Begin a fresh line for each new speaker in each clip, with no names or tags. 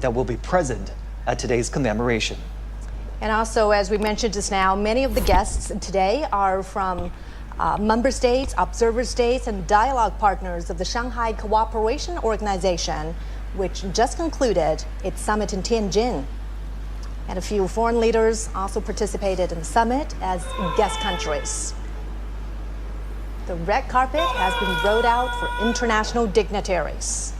that will be present at today's commemoration.
And also, as we mentioned just now, many of the guests today are from member states, observer states, and dialogue partners of the Shanghai Cooperation Organization, which just concluded its summit in Tianjin. And a few foreign leaders also participated in the summit as guest countries. The red carpet has been rolled out for international dignitaries.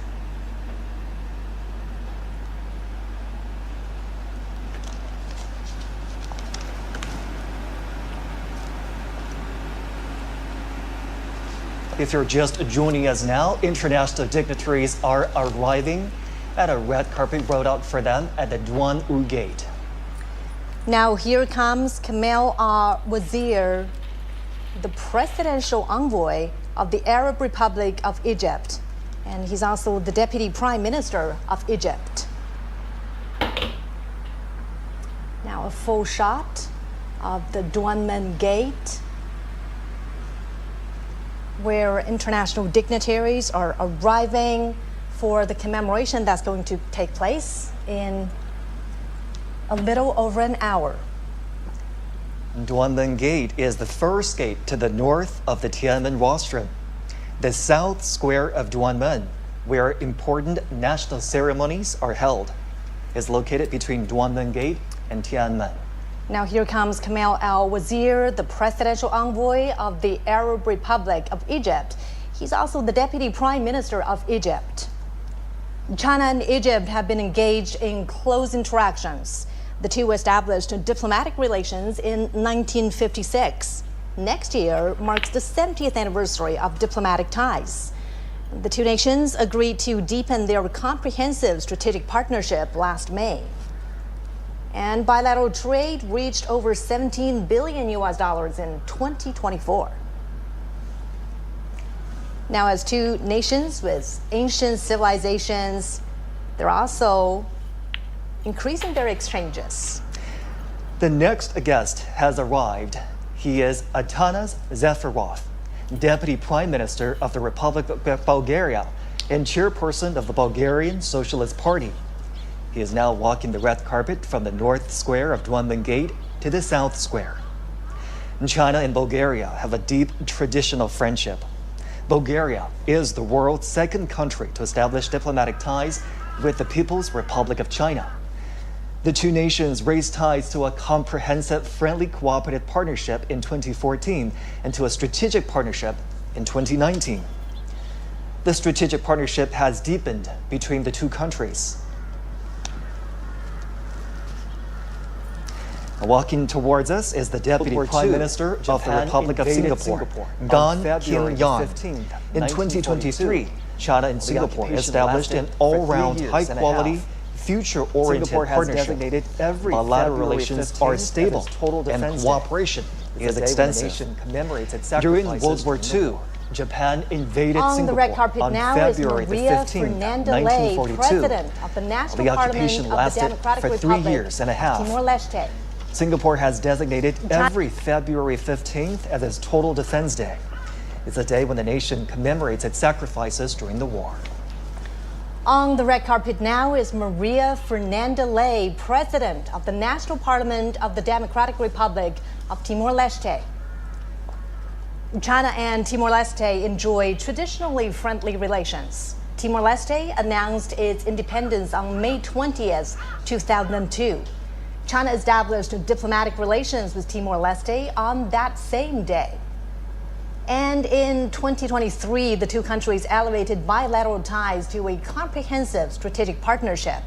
If you're just joining us now, international dignitaries are arriving at a red carpet rolled out for them at the Duan-wu Gate.
Now here comes Kamel al-Wazir, the presidential envoy of the Arab Republic of Egypt, and he's also the deputy prime minister of Egypt. Now a full shot of the Duanmen Gate, where international dignitaries are arriving for the commemoration that's going to take place in a little over an hour.
Duanmen Gate is the first gate to the north of the Tiananmen rostrum. The south square of Duanmen, where important national ceremonies are held, is located between Duanmen Gate and Tiananmen.
Now here comes Kamel al-Wazir, the presidential envoy of the Arab Republic of Egypt. He's also the deputy prime minister of Egypt. China and Egypt have been engaged in close interactions. The two established diplomatic relations in 1956. Next year marks the 70th anniversary of diplomatic ties. The two nations agreed to deepen their comprehensive strategic partnership last May. And bilateral trade reached over $17 billion in 2024. Now, as two nations with ancient civilizations, they're also increasing their exchanges.
The next guest has arrived. He is Atanas Zafarov, Deputy Prime Minister of the Republic of Bulgaria and chairperson of the Bulgarian Socialist Party. He is now walking the red carpet from the north square of Duanmen Gate to the south square. China and Bulgaria have a deep traditional friendship. Bulgaria is the world's second country to establish diplomatic ties with the People's Republic of China. The two nations raised ties to a comprehensive, friendly, cooperative partnership in 2014 and to a strategic partnership in 2019. The strategic partnership has deepened between the two countries. Walking towards us is the Deputy Prime Minister of the Republic of Singapore, Gan Kim Yang. In 2023, China and Singapore established an all-round, high-quality, future-oriented partnership. Bilateral relations are stable, and cooperation is extensive. During World War II, Japan invaded Singapore on February 15, 1942. The occupation lasted for 3 years and a half. Singapore has designated every February 15th as its Total Defense Day. It's a day when the nation commemorates its sacrifices during the war.
On the red carpet now is Maria Fernanda Ley, President of the National Parliament of the Democratic Republic of Timor-Leste. China and Timor-Leste enjoy traditionally friendly relations. Timor-Leste announced its independence on May 20th, 2002. China established diplomatic relations with Timor-Leste on that same day. And in 2023, the two countries elevated bilateral ties to a comprehensive strategic partnership.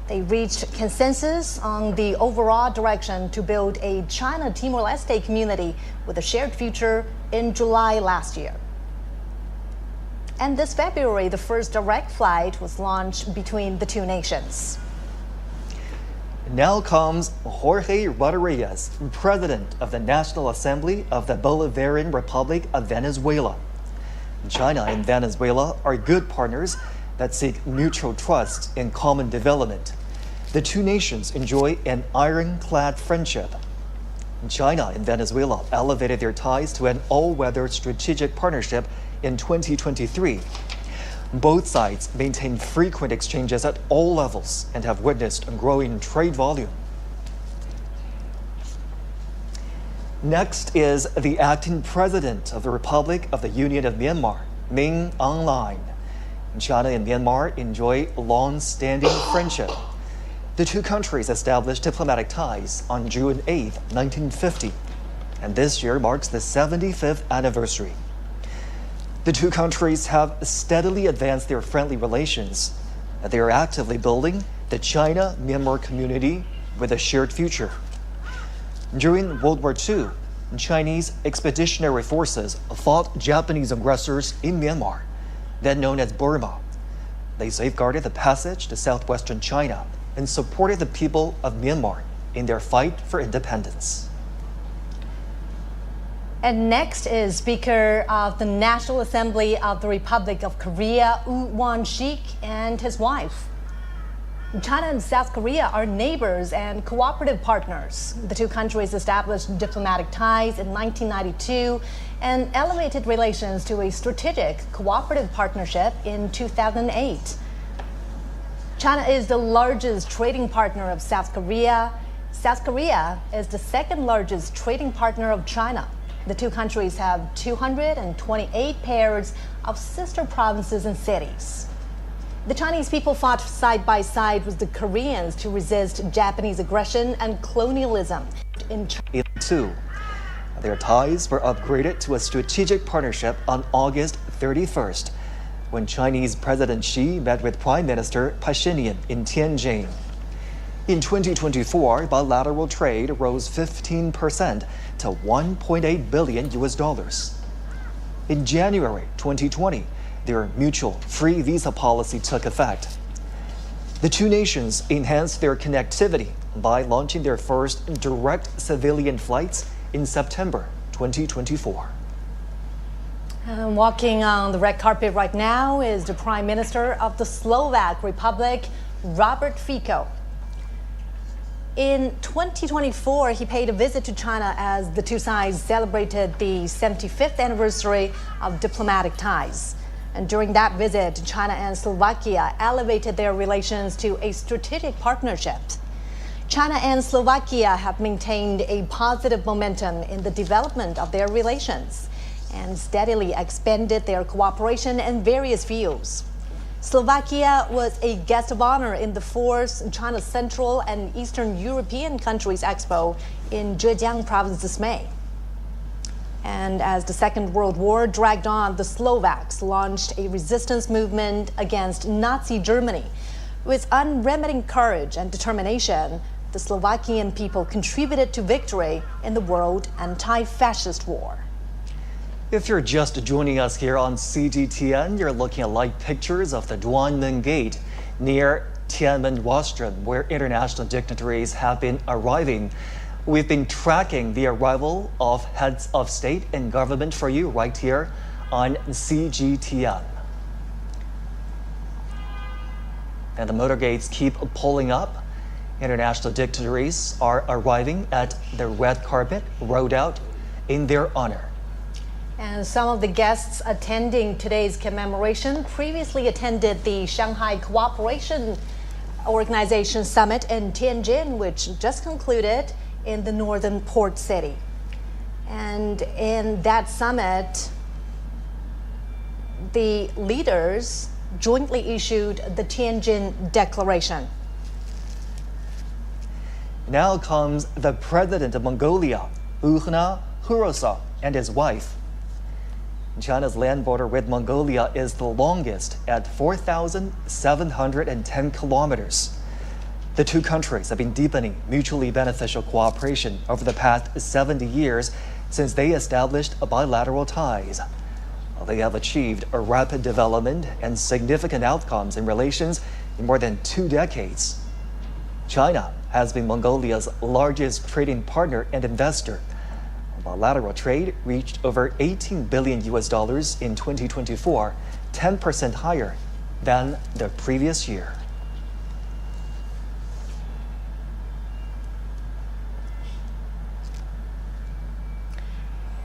They reached consensus on the overall direction to build a China-Timor-Leste community with a shared future in July last year. And this February, the first direct flight was launched between the two nations.
Now comes Jorge Rodriguez, President of the National Assembly of the Bolivarian Republic of Venezuela. China and Venezuela are good partners that seek mutual trust and common development. The two nations enjoy an ironclad friendship. China and Venezuela elevated their ties to an all-weather strategic partnership in 2023. Both sides maintain frequent exchanges at all levels and have witnessed a growing trade volume. Next is the acting president of the Republic of the Union of Myanmar, Min Aung Hlaing. China and Myanmar enjoy long-standing friendship. The two countries established diplomatic ties on June 8, 1950, and this year marks the 75th anniversary. The two countries have steadily advanced their friendly relations, and they are actively building the China-Myanmar community with a shared future. During World War II, Chinese expeditionary forces fought Japanese aggressors in Myanmar, then known as Burma. They safeguarded the passage to southwestern China and supported the people of Myanmar in their fight for independence.
And next is Speaker of the National Assembly of the Republic of Korea, Woo Won-sik, and his wife. China and South Korea are neighbors and cooperative partners. The two countries established diplomatic ties in 1992 and elevated relations to a strategic cooperative partnership in 2008. China is the largest trading partner of South Korea. South Korea is the second largest trading partner of China. The two countries have 228 pairs of sister provinces and cities. The Chinese people fought side by side with the Koreans to resist Japanese aggression and colonialism. In
Two, their ties were upgraded to a strategic partnership on August 31st, when Chinese President Xi met with Prime Minister Pashinyan in Tianjin. In 2024, bilateral trade rose 15% to $1.8 billion US. In January 2020, their mutual free visa policy took effect. The two nations enhanced their connectivity by launching their first direct civilian flights in September 2024.
Walking on the red carpet right now is the Prime Minister of the Slovak Republic, Robert Fico. In 2024, he paid a visit to China as the two sides celebrated the 75th anniversary of diplomatic ties. And during that visit, China and Slovakia elevated their relations to a strategic partnership. China and Slovakia have maintained a positive momentum in the development of their relations and steadily expanded their cooperation in various fields. Slovakia was a guest of honor in the fourth China Central and Eastern European Countries Expo in Zhejiang province this May. And as the Second World War dragged on, the Slovaks launched a resistance movement against Nazi Germany. With unremitting courage and determination, the Slovakian people contributed to victory in the World Anti-Fascist War.
If you're just joining us here on CGTN, you're looking at live pictures of the Duanmen Gate near Tiananmen Rostrum, where international dignitaries have been arriving. We've been tracking the arrival of heads of state and government for you right here on CGTN. And the motorgates keep pulling up. International dignitaries are arriving at the red carpet rolled out in their honor.
And some of the guests attending today's commemoration previously attended the Shanghai Cooperation Organization Summit in Tianjin, which just concluded in the northern port city. And in that summit, the leaders jointly issued the Tianjin Declaration.
Now comes the president of Mongolia, Ukhna Hurosa, and his wife. China's land border with Mongolia is the longest at 4,710 kilometers. The two countries have been deepening mutually beneficial cooperation over the past 70 years since they established bilateral ties. They have achieved a rapid development and significant outcomes in relations in more than 2 decades. China has been Mongolia's largest trading partner and investor. Bilateral trade reached over $18 billion in 2024, 10% higher than the previous year.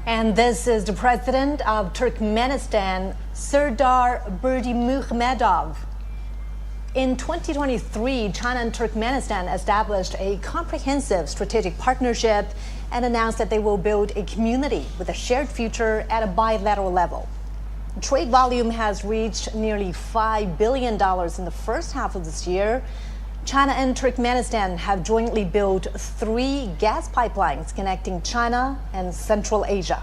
And this is the president of Turkmenistan, Serdar Berdimuhamedov. In 2023, China and Turkmenistan established a comprehensive strategic partnership and announced that they will build a community with a shared future at a bilateral level. Trade volume has reached nearly $5 billion in the first half of this year. China and Turkmenistan have jointly built 3 gas pipelines connecting China and Central Asia.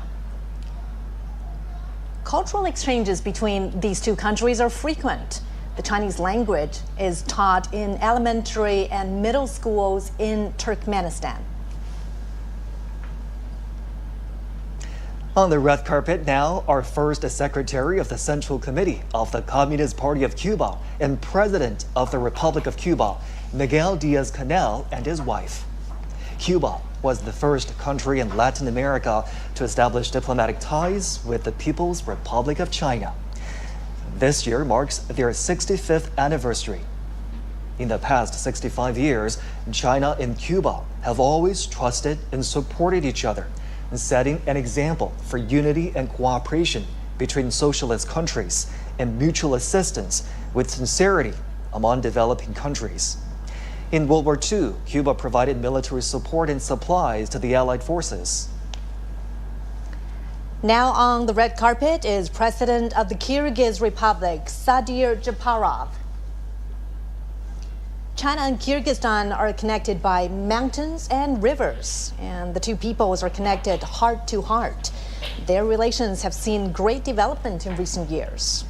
Cultural exchanges between these two countries are frequent. The Chinese language is taught in elementary and middle schools in Turkmenistan.
On the red carpet now, our first Secretary of the Central Committee of the Communist Party of Cuba and President of the Republic of Cuba, Miguel Diaz-Canel, and his wife. Cuba was the first country in Latin America to establish diplomatic ties with the People's Republic of China. This year marks their 65th anniversary. In the past 65 years, China and Cuba have always trusted and supported each other, setting an example for unity and cooperation between socialist countries and mutual assistance with sincerity among developing countries. In World War II, Cuba provided military support and supplies to the Allied forces.
Now on the red carpet is President of the Kyrgyz Republic, Sadir Japarov. China and Kyrgyzstan are connected by mountains and rivers, and the two peoples are connected heart to heart. Their relations have seen great development in recent years.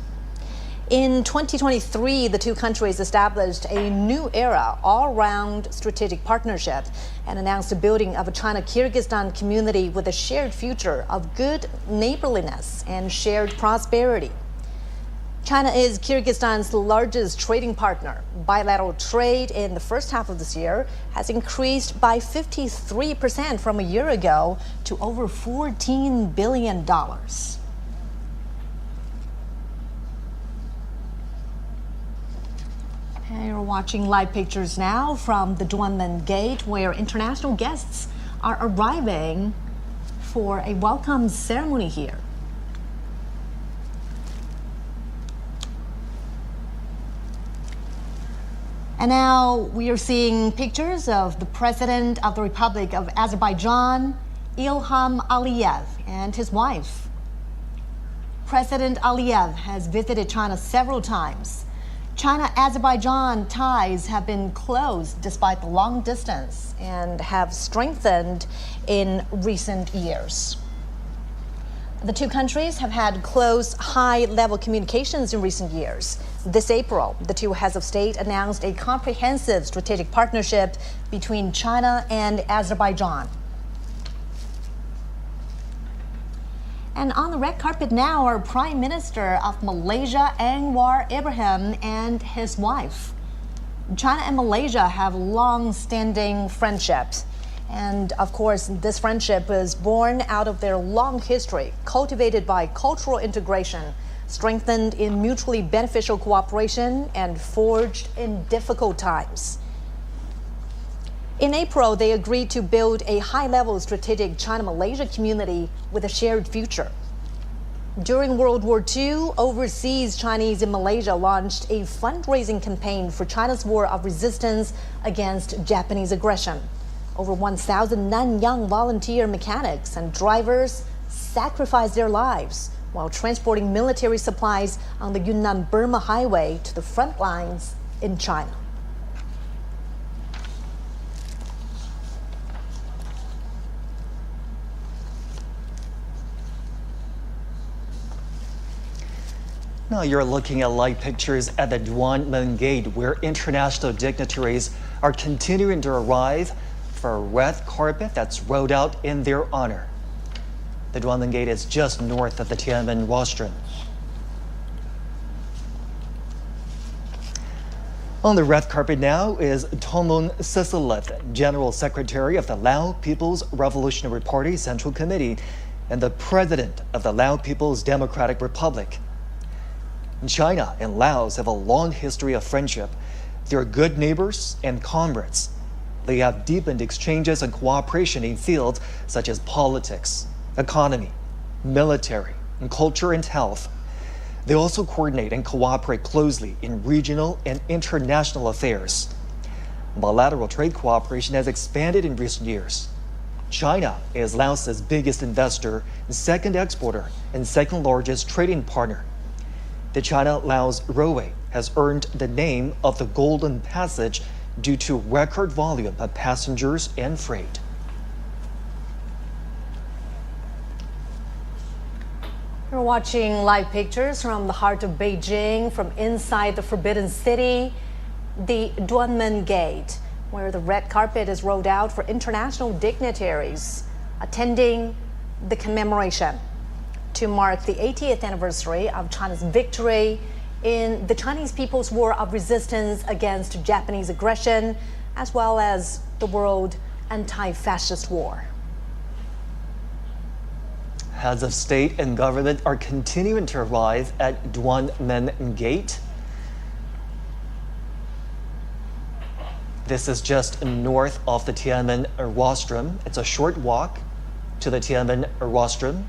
In 2023, the two countries established a new era all-round strategic partnership and announced the building of a China-Kyrgyzstan community with a shared future of good neighborliness and shared prosperity. China is Kyrgyzstan's largest trading partner. Bilateral trade in the first half of this year has increased by 53% from a year ago to over $14 billion. You're watching live pictures now from the Duanmen Gate, where international guests are arriving for a welcome ceremony here. And now we are seeing pictures of the President of the Republic of Azerbaijan, Ilham Aliyev, and his wife. President Aliyev has visited China several times. China-Azerbaijan ties have been close despite the long distance and have strengthened in recent years. The two countries have had close, high-level communications in recent years. This April, the two heads of state announced a comprehensive strategic partnership between China and Azerbaijan. And on the red carpet now are Prime Minister of Malaysia, Anwar Ibrahim, and his wife. China and Malaysia have long-standing friendships. And of course, this friendship is born out of their long history, cultivated by cultural integration, strengthened in mutually beneficial cooperation, and forged in difficult times. In April, they agreed to build a high-level strategic China-Malaysia community with a shared future. During World War II, overseas Chinese in Malaysia launched a fundraising campaign for China's war of resistance against Japanese aggression. Over 1,000 Nanyang volunteer mechanics and drivers sacrificed their lives while transporting military supplies on the Yunnan-Burma highway to the front lines in China.
Now you're looking at live pictures at the Duanmen Gate, where international dignitaries are continuing to arrive for a red carpet that's rolled out in their honor. The Duanmen Gate is just north of the Tiananmen rostrum. On the red carpet now is Tonglun Sisilith, General Secretary of the Lao People's Revolutionary Party Central Committee and the President of the Lao People's Democratic Republic. China and Laos have a long history of friendship. They're good neighbors and comrades. They have deepened exchanges and cooperation in fields such as politics, economy, military, and culture and health. They also coordinate and cooperate closely in regional and international affairs. Bilateral trade cooperation has expanded in recent years. China is Laos's biggest investor, second exporter, and second largest trading partner. The China-Laos Railway has earned the name of the Golden Passage due to record volume of passengers and freight.
You're watching live pictures from the heart of Beijing, from inside the Forbidden City, the Duanmen Gate, where the red carpet is rolled out for international dignitaries attending the commemoration to mark the 80th anniversary of China's victory in the Chinese People's War of Resistance against Japanese aggression, as well as the World Anti-Fascist War.
Heads of state and government are continuing to arrive at Duanmen Gate. This is just north of the Tiananmen rostrum. It's a short walk to the Tiananmen rostrum.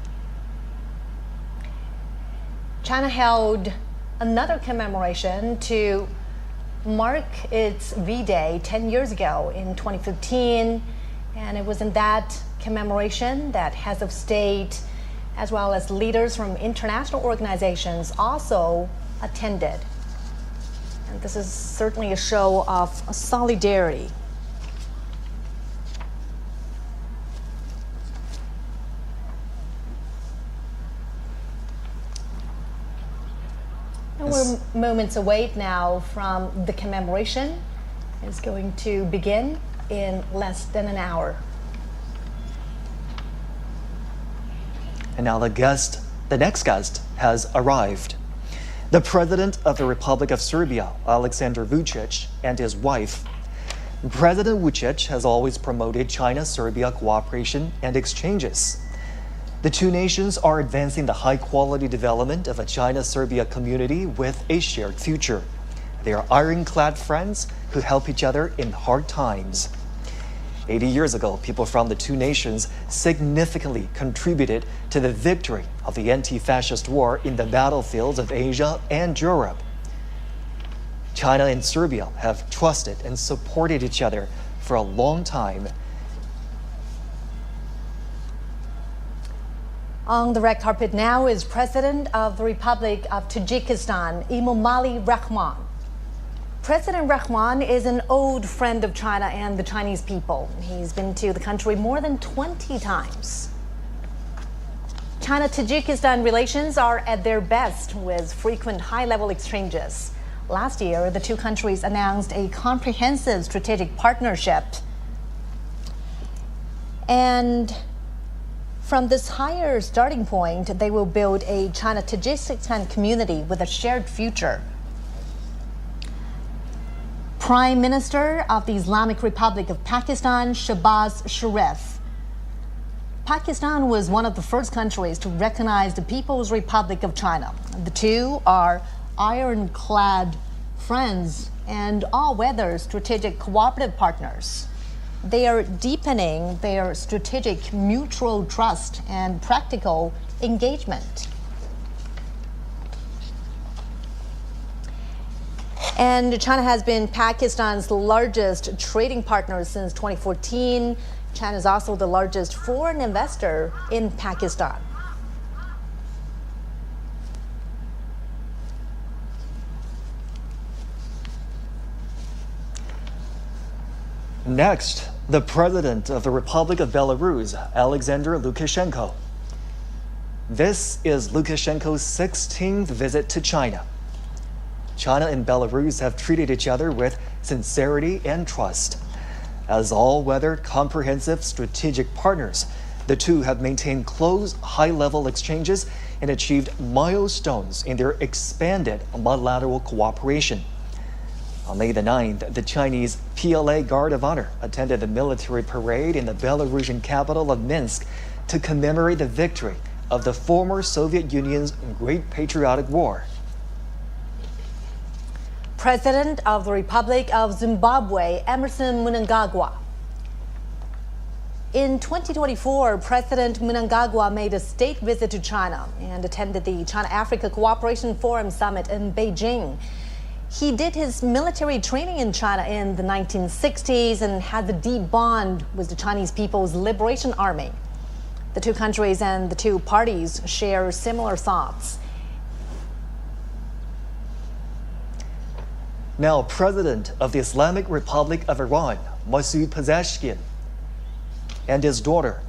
China held another commemoration to mark its V-Day 10 years ago in 2015. And it was in that commemoration that heads of state, as well as leaders from international organizations, also attended. And this is certainly a show of solidarity. And we're moments away now from the commemoration. It's going to begin in less than an hour.
And now the next guest has arrived. The President of the Republic of Serbia, Aleksandar Vučić, and his wife. President Vučić has always promoted China-Serbia cooperation and exchanges. The two nations are advancing the high-quality development of a China-Serbia community with a shared future. They are ironclad friends who help each other in hard times. 80 years ago, people from the two nations significantly contributed to the victory of the anti-fascist war in the battlefields of Asia and Europe. China and Serbia have trusted and supported each other for a long time.
On the red carpet now is President of the Republic of Tajikistan, Emomali Rahman. President Rahman is an old friend of China and the Chinese people. He's been to the country more than 20 times. China-Tajikistan relations are at their best with frequent high-level exchanges. Last year, the two countries announced a comprehensive strategic partnership. And from this higher starting point, they will build a China-Tajikistan community with a shared future. Prime Minister of the Islamic Republic of Pakistan, Shahbaz Sharif. Pakistan was one of the first countries to recognize the People's Republic of China. The two are ironclad friends and all-weather strategic cooperative partners. They are deepening their strategic mutual trust and practical engagement. And China has been Pakistan's largest trading partner since 2014. China is also the largest foreign investor in Pakistan.
Next, the President of the Republic of Belarus, Alexander Lukashenko. This is Lukashenko's 16th visit to China. China and Belarus have treated each other with sincerity and trust. As all-weather, comprehensive strategic partners, the two have maintained close, high-level exchanges and achieved milestones in their expanded bilateral cooperation. On May the 9th, the Chinese PLA Guard of Honor attended the military parade in the Belarusian capital of Minsk to commemorate the victory of the former Soviet Union's Great Patriotic War.
President of the Republic of Zimbabwe, Emerson Mnangagwa. In 2024, President Mnangagwa made a state visit to China and attended the China-Africa Cooperation Forum Summit in Beijing. He did his military training in China in the 1960s and had a deep bond with the Chinese People's Liberation Army. The two countries and the two parties share similar thoughts.
Now, President of the Islamic Republic of Iran, Masoud Pezeshkian, and his daughter,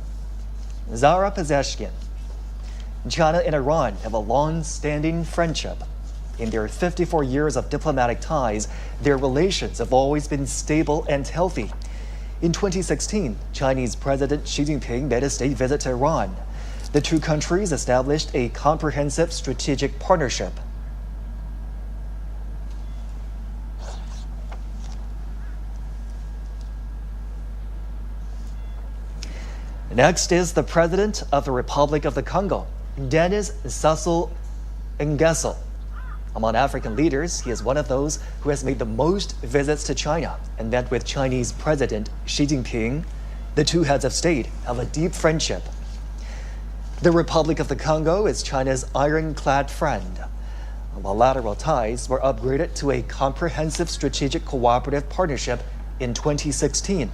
Zahra Pezeshkian. China and Iran have a long-standing friendship. In their 54 years of diplomatic ties, their relations have always been stable and healthy. In 2016, Chinese President Xi Jinping made a state visit to Iran. The two countries established a comprehensive strategic partnership. Next is the President of the Republic of the Congo, Denis Sassou Nguesso. Among African leaders, he is one of those who has made the most visits to China and met with Chinese President Xi Jinping. The two heads of state have a deep friendship. The Republic of the Congo is China's ironclad friend. Bilateral ties were upgraded to a comprehensive strategic cooperative partnership in 2016.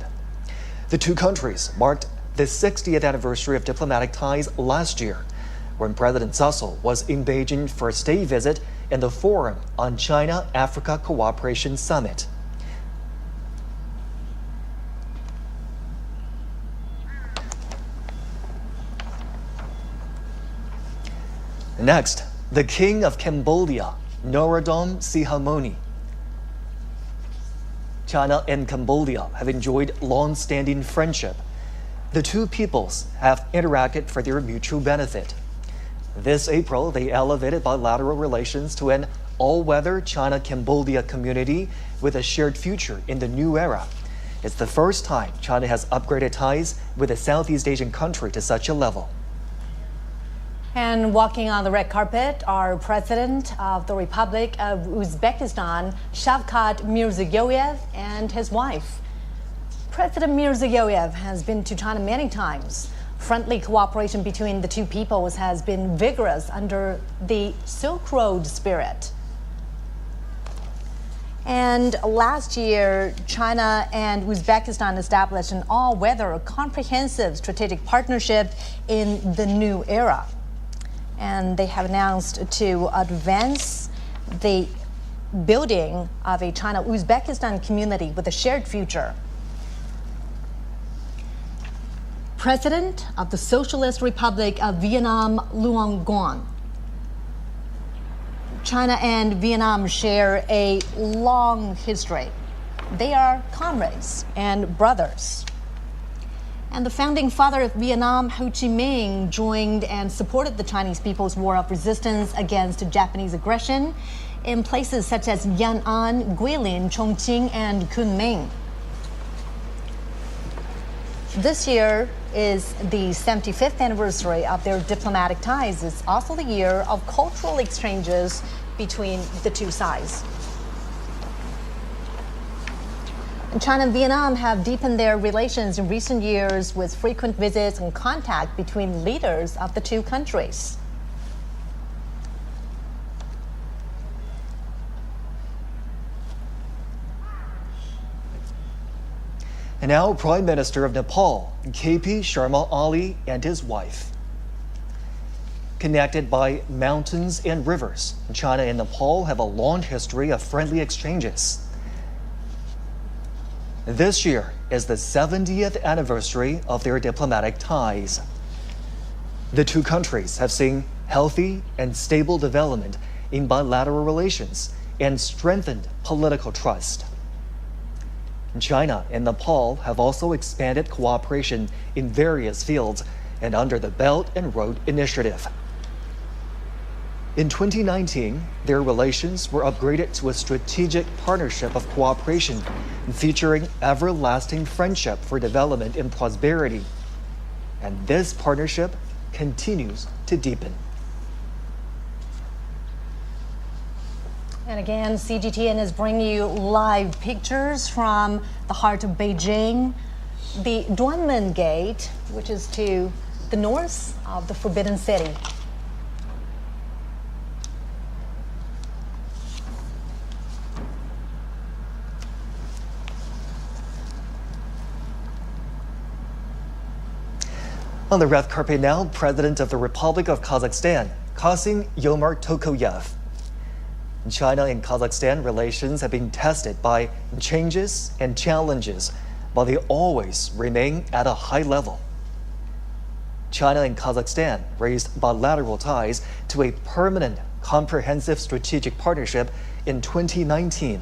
The two countries marked the 60th anniversary of diplomatic ties last year, when President Sassou was in Beijing for a state visit in the Forum on China-Africa Cooperation Summit. Next, the King of Cambodia, Norodom Sihamoni. China and Cambodia have enjoyed long-standing friendship. The two peoples have interacted for their mutual benefit. This April, they elevated bilateral relations to an all-weather China-Cambodia community with a shared future in the new era. It's the first time China has upgraded ties with a Southeast Asian country to such a level.
And walking on the red carpet are President of the Republic of Uzbekistan, Shavkat Mirziyoyev, and his wife. President Mirziyoyev has been to China many times. Friendly cooperation between the two peoples has been vigorous under the Silk Road spirit. And last year, China and Uzbekistan established an all-weather comprehensive strategic partnership in the new era. And they have announced to advance the building of a China-Uzbekistan community with a shared future. President of the Socialist Republic of Vietnam, Luong Nguyen. China and Vietnam share a long history. They are comrades and brothers. And the founding father of Vietnam, Ho Chi Minh, joined and supported the Chinese People's War of Resistance against Japanese aggression in places such as Yan An, Guilin, Chongqing, and Kunming. This year is the 75th anniversary of their diplomatic ties. It's also the year of cultural exchanges between the two sides. And China and Vietnam have deepened their relations in recent years with frequent visits and contact between leaders of the two countries.
And now, Prime Minister of Nepal, KP Sharma Ali, and his wife. Connected by mountains and rivers, China and Nepal have a long history of friendly exchanges. This year is the 70th anniversary of their diplomatic ties. The two countries have seen healthy and stable development in bilateral relations and strengthened political trust. China and Nepal have also expanded cooperation in various fields and under the Belt and Road Initiative. In 2019, their relations were upgraded to a strategic partnership of cooperation featuring everlasting friendship for development and prosperity. And this partnership continues to deepen.
And again, CGTN is bringing you live pictures from the heart of Beijing. the Duanmen Gate, which is to the north of the Forbidden City.
On the red carpet now, President of the Republic of Kazakhstan, Kassym-Jomart Tokayev. China and Kazakhstan relations have been tested by changes and challenges, but they always remain at a high level. China and Kazakhstan raised bilateral ties to a permanent, comprehensive strategic partnership in 2019.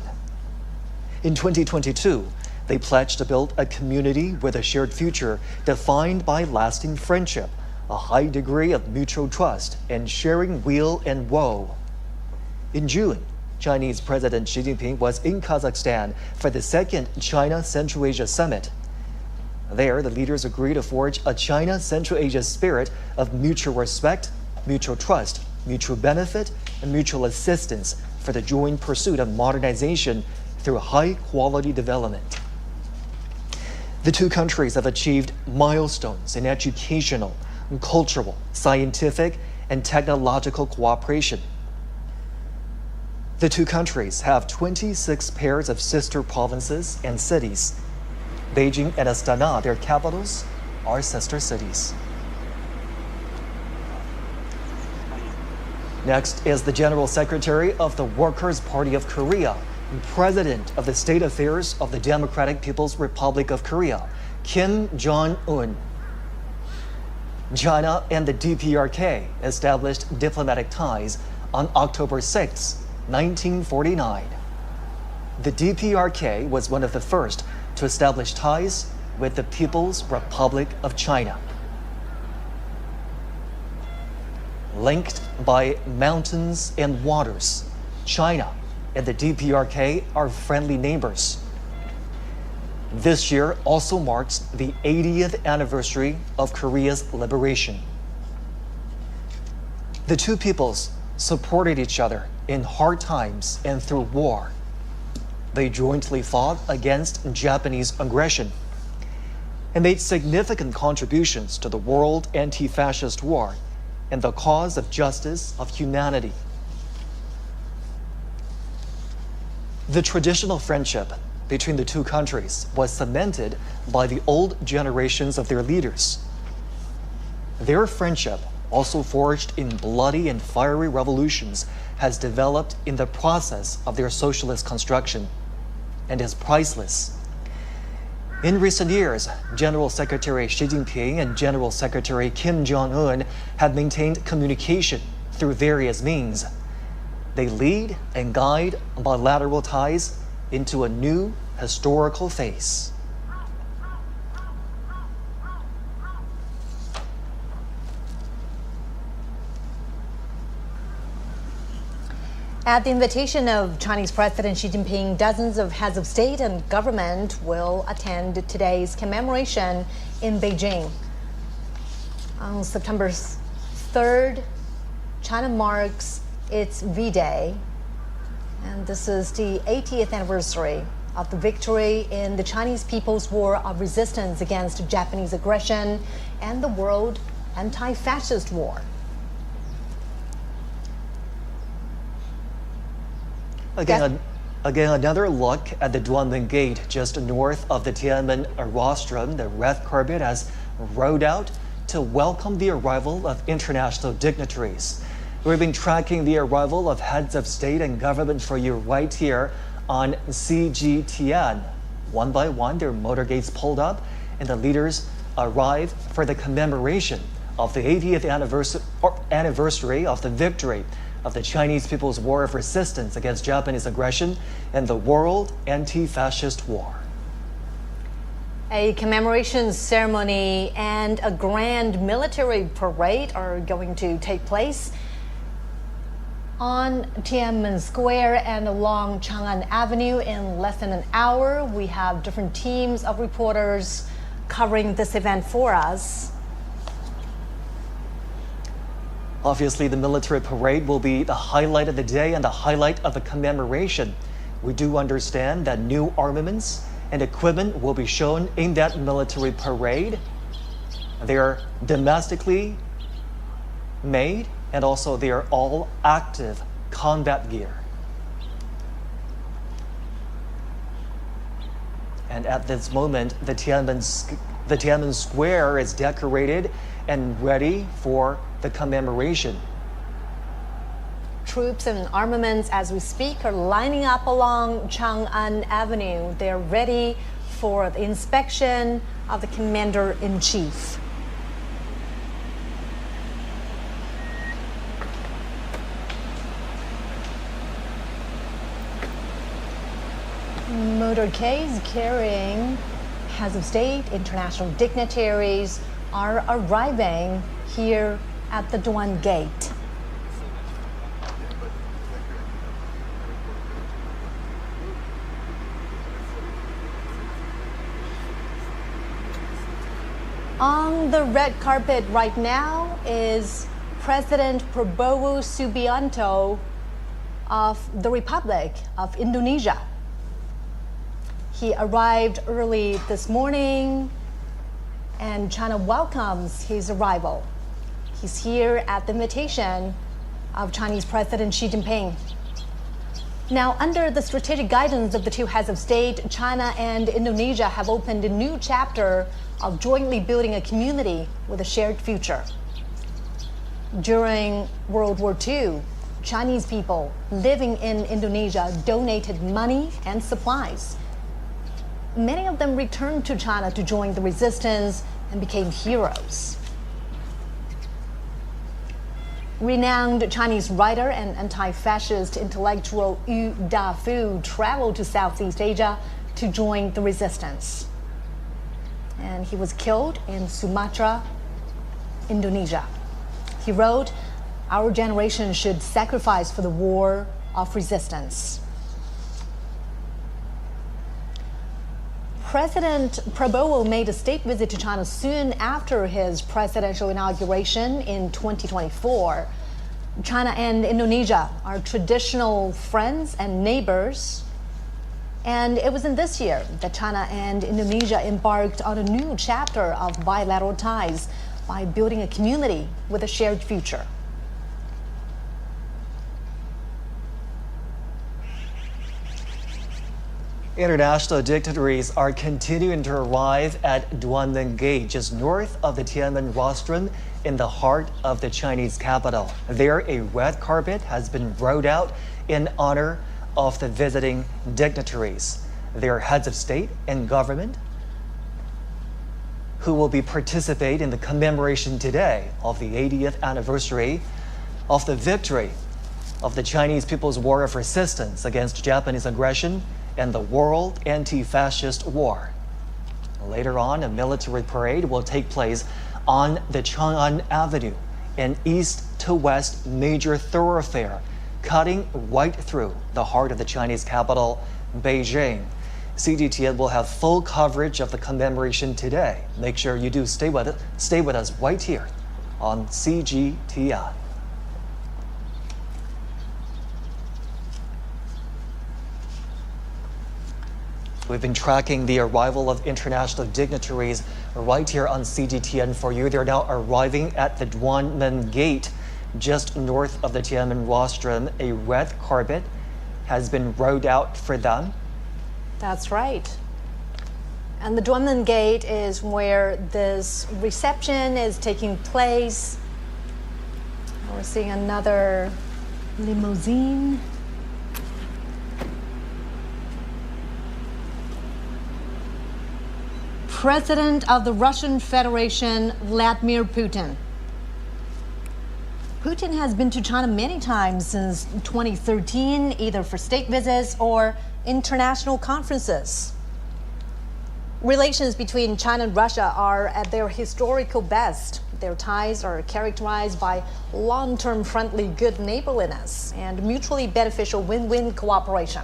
In 2022, they pledged to build a community with a shared future defined by lasting friendship, a high degree of mutual trust, and sharing weal and woe. In June, Chinese President Xi Jinping was in Kazakhstan for the second China-Central Asia Summit. There, the leaders agreed to forge a China-Central Asia spirit of mutual respect, mutual trust, mutual benefit, and mutual assistance for the joint pursuit of modernization through high-quality development. The two countries have achieved milestones in educational, cultural, scientific, and technological cooperation. The two countries have 26 pairs of sister provinces and cities. Beijing and Astana, their capitals, are sister cities. Next is the General Secretary of the Workers' Party of Korea, President of the State Affairs of the Democratic People's Republic of Korea, Kim Jong-un. China and the DPRK established diplomatic ties on October 6, 1949. The DPRK was one of the first to establish ties with the People's Republic of China. Linked by mountains and waters, China and the DPRK are friendly neighbors. This year also marks the 80th anniversary of Korea's liberation. The two peoples supported each other in hard times and through war. They jointly fought against Japanese aggression and made significant contributions to the World Anti-Fascist War and the cause of justice of humanity. The traditional friendship between the two countries was cemented by the old generations of their leaders. Their friendship, also forged in bloody and fiery revolutions, has developed in the process of their socialist construction and is priceless. In recent years, General Secretary Xi Jinping and General Secretary Kim Jong-un have maintained communication through various means. They lead and guide bilateral ties into a new historical phase.
At the invitation of Chinese President Xi Jinping, dozens of heads of state and government will attend today's commemoration in Beijing. On September 3rd, China marks its V-Day, and this is the 80th anniversary of the victory in the Chinese People's War of Resistance against Japanese aggression and the World Anti-Fascist War.
Again, another look at the Duanmen Gate just north of the Tiananmen rostrum. The red carpet has rolled out to welcome the arrival of international dignitaries. We've been tracking the arrival of heads of state and government for you right here on CGTN. One by one, their motorcades pulled up and the leaders arrive for the commemoration of the 80th anniversary of the victory of the Chinese People's War of Resistance against Japanese aggression and the World Anti-Fascist War.
A commemoration ceremony and a grand military parade are going to take place on Tiananmen Square and along Chang'an Avenue in less than an hour. We have different teams of reporters covering this event for us.
Obviously, the military parade will be the highlight of the day and the highlight of the commemoration. We do understand that new armaments and equipment will be shown in that military parade. They are domestically made, and also they are all active combat gear. And at this moment, the Tiananmen Square is decorated and ready for the commemoration.
Troops and armaments, as we speak, are lining up along Chang'an Avenue. They're ready for the inspection of the Commander-in-Chief. Motorcades carrying heads of state, international dignitaries are arriving here at the Duan Gate. On the red carpet right now is President Prabowo Subianto of the Republic of Indonesia. He arrived early this morning, and China welcomes his arrival. He's here at the invitation of Chinese President Xi Jinping. Now, under the strategic guidance of the two heads of state, China and Indonesia have opened a new chapter of jointly building a community with a shared future. During World War II, Chinese people living in Indonesia donated money and supplies. Many of them returned to China to join the resistance and became heroes. Renowned Chinese writer and anti-fascist intellectual Yu Dafu traveled to Southeast Asia to join the resistance. And he was killed in Sumatra, Indonesia. He wrote, "Our generation should sacrifice for the war of resistance." President Prabowo made a state visit to China soon after his presidential inauguration in 2024. China and Indonesia are traditional friends and neighbors. And it was in this year that China and Indonesia embarked on a new chapter of bilateral ties by building a community with a shared future.
International dignitaries are continuing to arrive at Duanmen Gate, just north of the Tiananmen Rostrum in the heart of the Chinese capital. There, a red carpet has been rolled out in honor of the visiting dignitaries. They are heads of state and government who will be participating in the commemoration today of the 80th anniversary of the victory of the Chinese People's War of Resistance against Japanese aggression and the World Anti-Fascist War. Later on, a military parade will take place on the Chang'an Avenue, an east to west major thoroughfare cutting right through the heart of the Chinese capital, Beijing. CGTN will have full coverage of the commemoration today. Make sure you do stay with us right here on CGTN. We've been tracking the arrival of international dignitaries right here on CGTN for you. They're now arriving at the Duanmen Gate, just north of the Tiananmen Rostrum. A red carpet has been rolled out for them.
That's right. And the Duanmen Gate is where this reception is taking place. We're seeing another limousine. President of the Russian Federation, Vladimir Putin. Putin has been to China many times since 2013, either for state visits or international conferences. Relations between China and Russia are at their historical best. Their ties are characterized by long-term friendly good neighborliness and mutually beneficial win-win cooperation.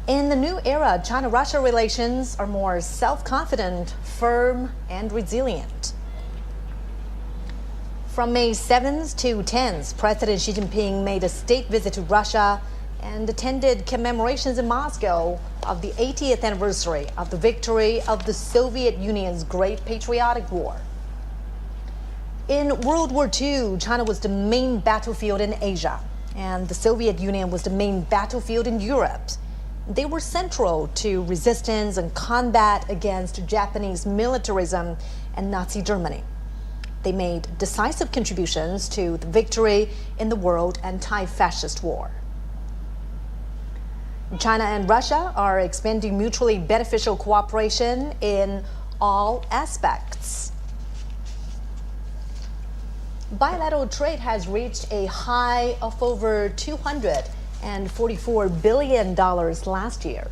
In the new era, China-Russia relations are more self-confident, firm, and resilient. From May 7th to 10th, President Xi Jinping made a state visit to Russia and attended commemorations in Moscow of the 80th anniversary of the victory of the Soviet Union's Great Patriotic War. In World War II, China was the main battlefield in Asia, and the Soviet Union was the main battlefield in Europe. They were central to resistance and combat against Japanese militarism and Nazi Germany. They made decisive contributions to the victory in the World Anti-Fascist War. China and Russia are expanding mutually beneficial cooperation in all aspects. Bilateral trade has reached a high of over $244 billion last year.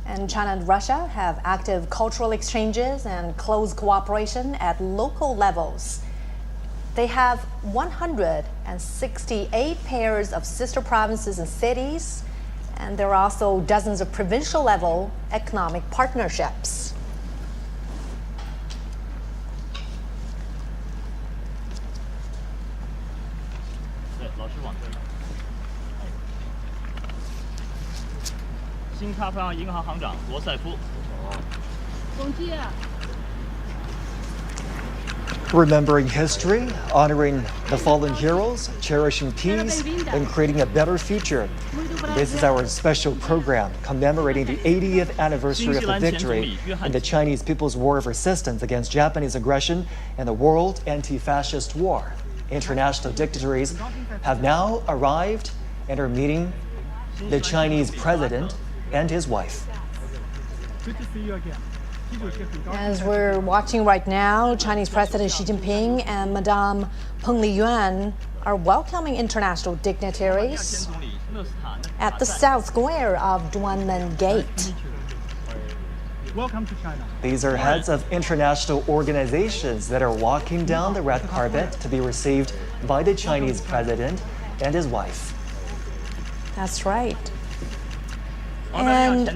And China and Russia have active cultural exchanges and close cooperation at local levels. They have 168 pairs of sister provinces and cities, and there are also dozens of provincial level economic partnerships.
Remembering history, honoring the fallen heroes, cherishing peace, and creating a better future. This is our special program commemorating the 80th anniversary of the victory in the Chinese People's War of Resistance against Japanese aggression and the World Anti-Fascist War. International dignitaries have now arrived and are meeting the Chinese president and his wife.
Good to see you again.
As we're watching right now, Chinese President Xi Jinping and Madame Peng Liyuan are welcoming international dignitaries at the South Square of Duanmen Gate.
Welcome to China.
These are heads of international organizations that are walking down the red carpet to be received by the Chinese president and his wife.
That's right. And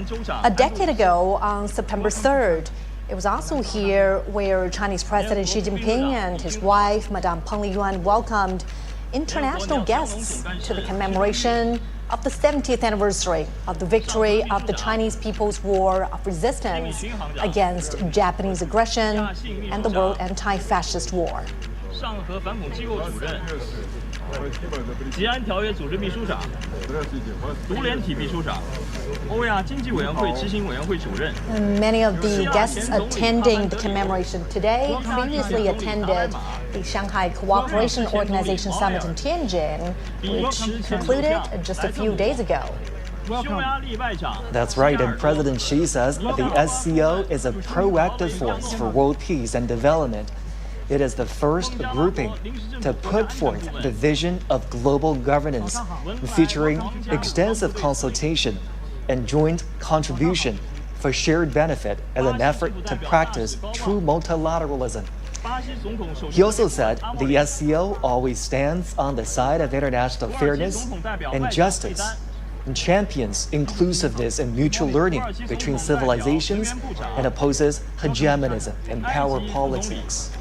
a decade ago, on September 3rd, it was also here where Chinese President Xi Jinping and his wife, Madame Peng Liyuan, welcomed international guests to the commemoration of the 70th anniversary of the victory of the Chinese People's War of Resistance against Japanese aggression and the World Anti-Fascist War.
吉安条约组织秘书长、独联体秘书长、欧亚经济委员会执行委员会主任。
Many of the guests attending the commemoration today previously attended the Shanghai Cooperation Organization Summit in Tianjin, which concluded just a few days ago.
That's right, and President Xi says the SCO is a proactive force for world peace and development. It is the first grouping to put forth the vision of global governance, featuring extensive consultation and joint contribution for shared benefit as an effort to practice true multilateralism. He also said the SCO always stands on the side of international fairness and justice, and champions inclusiveness and mutual learning between civilizations, and opposes hegemonism and power politics.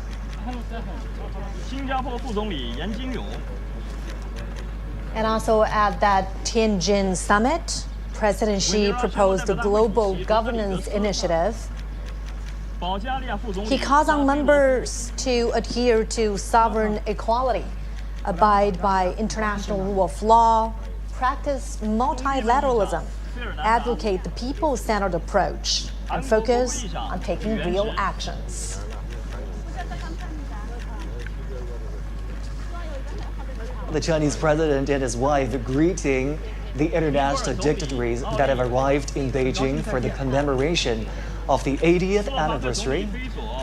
And also at that Tianjin summit, President Xi proposed a global governance initiative. He calls on members to adhere to sovereign equality, abide by international rule of law, practice multilateralism, advocate the people-centered approach, and focus on taking real actions.
The Chinese president and his wife greeting the international dignitaries that have arrived in Beijing for the commemoration of the 80th anniversary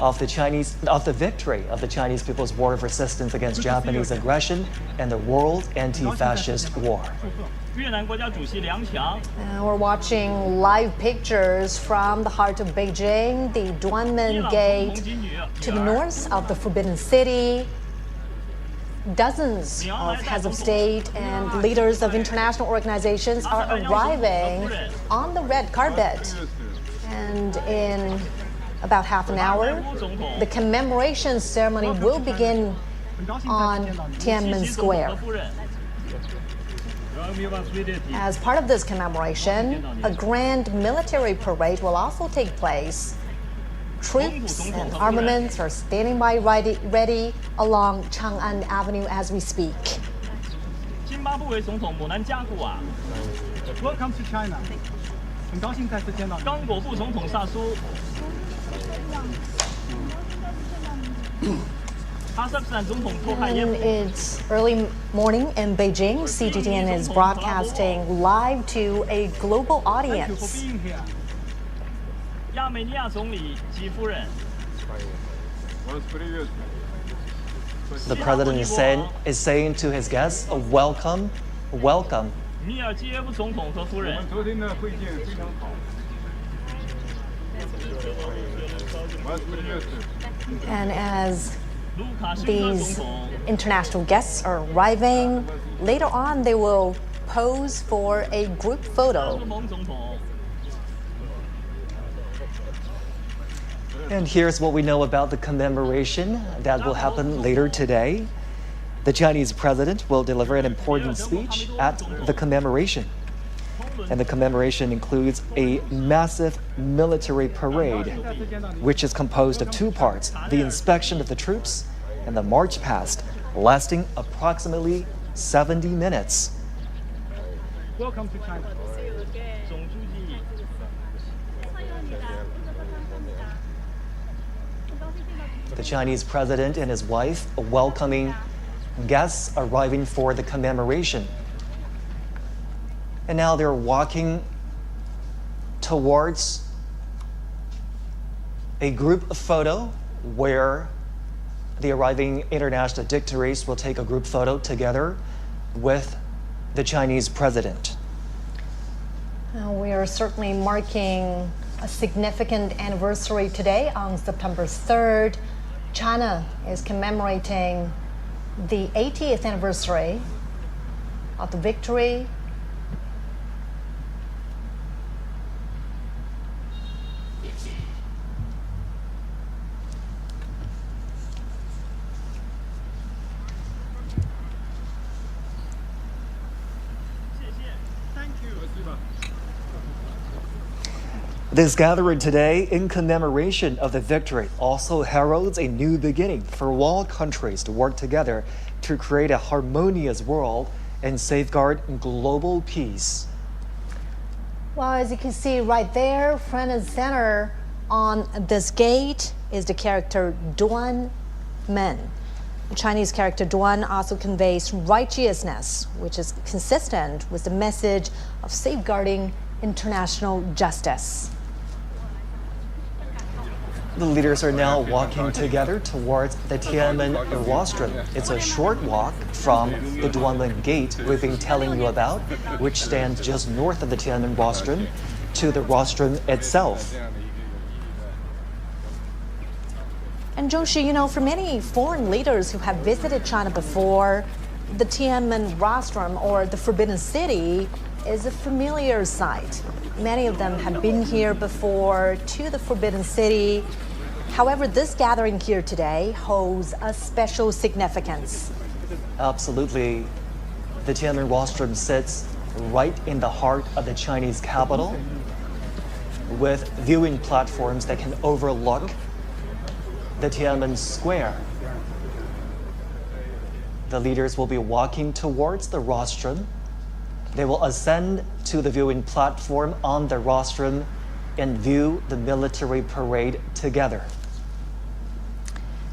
of the victory of the Chinese People's War of Resistance against Japanese aggression and the World Anti-Fascist War.
We're watching live pictures from the heart of Beijing, the Duanmen Gate, to the north of the Forbidden City. Dozens of heads of state and leaders of international organizations are arriving on the red carpet. And in about half an hour, the commemoration ceremony will begin on Tiananmen Square. As part of this commemoration, a grand military parade will also take place. Troops and armaments are standing by ready along Chang'an Avenue as we speak.
津巴布韦总统姆南加古瓦，
Welcome to China. 很高兴再次见到你。
刚果副总统萨苏，哈萨克斯坦总统托汉耶
And
夫，
it's early morning in Beijing. CGTN is broadcasting live to a global
Thank you for
audience.
being here.
亚美尼亚总理吉夫人，
The president is saying to his guests, welcome, welcome.
米尔基耶夫总统和夫人，
昨天的会见非常好。
And as
卢卡申科总
these
统，
international guests are arriving, later on they will pose for a group
沙
photo.
勒蒙总统，
And here's what we know about the commemoration that will happen later today. The Chinese president will deliver an important speech at the commemoration. And the commemoration includes a massive military parade, which is composed of two parts, the inspection of the troops and the march past, lasting approximately 70 minutes.
Welcome to China.
总书记，
The Chinese president and his wife welcoming guests arriving for the commemoration. And now they're walking towards a group photo where the arriving international dignitaries will take a group photo together with the Chinese president.
We are certainly marking a significant anniversary today on September 3rd. China is commemorating the 80th anniversary of the victory
Thank you.
This gathering today in commemoration of the victory also heralds a new beginning for all countries to work together to create a harmonious world and safeguard global peace.
Well, as you can see right there, front and center on this gate is the character Duan Men. The Chinese character Duan also conveys righteousness, which is consistent with the message of safeguarding international justice.
The leaders are now walking together towards the Tiananmen rostrum. It's a short walk from the Duanmen Gate we've been telling you about, which stands just north of the Tiananmen rostrum, to the rostrum itself.
And Zhongxi, you know, for many foreign leaders who have visited China before, the Tiananmen rostrum, or the Forbidden City, is a familiar sight. Many of them have been here before to the Forbidden City. However, this gathering here today holds a special significance.
Absolutely. The Tiananmen rostrum sits right in the heart of the Chinese capital, with viewing platforms that can overlook the Tiananmen Square. The leaders will be walking towards the rostrum. They will ascend to the viewing platform on the rostrum and view the military parade together.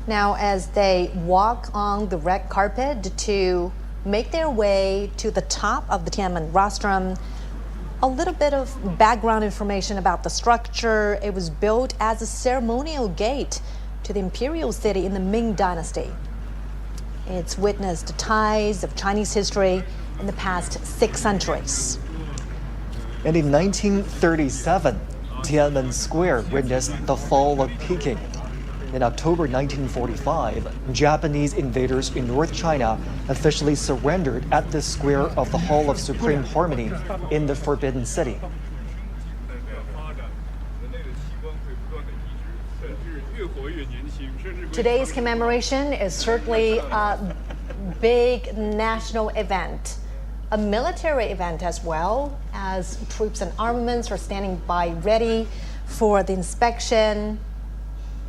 Now, as they walk on the red carpet to make their way to the top of the Tiananmen rostrum, a little bit of background information about the structure. It was built as a ceremonial gate to the imperial city in the Ming Dynasty. It's witnessed the ties of Chinese history in the past 6 centuries.
And in 1937, Tiananmen Square witnessed the fall of Peking. In October 1945, Japanese invaders in North China officially surrendered at the square of the Hall of Supreme Harmony in the Forbidden City.
Today's commemoration is certainly a big national event, a military event as well, as troops and armaments are standing by ready for the inspection.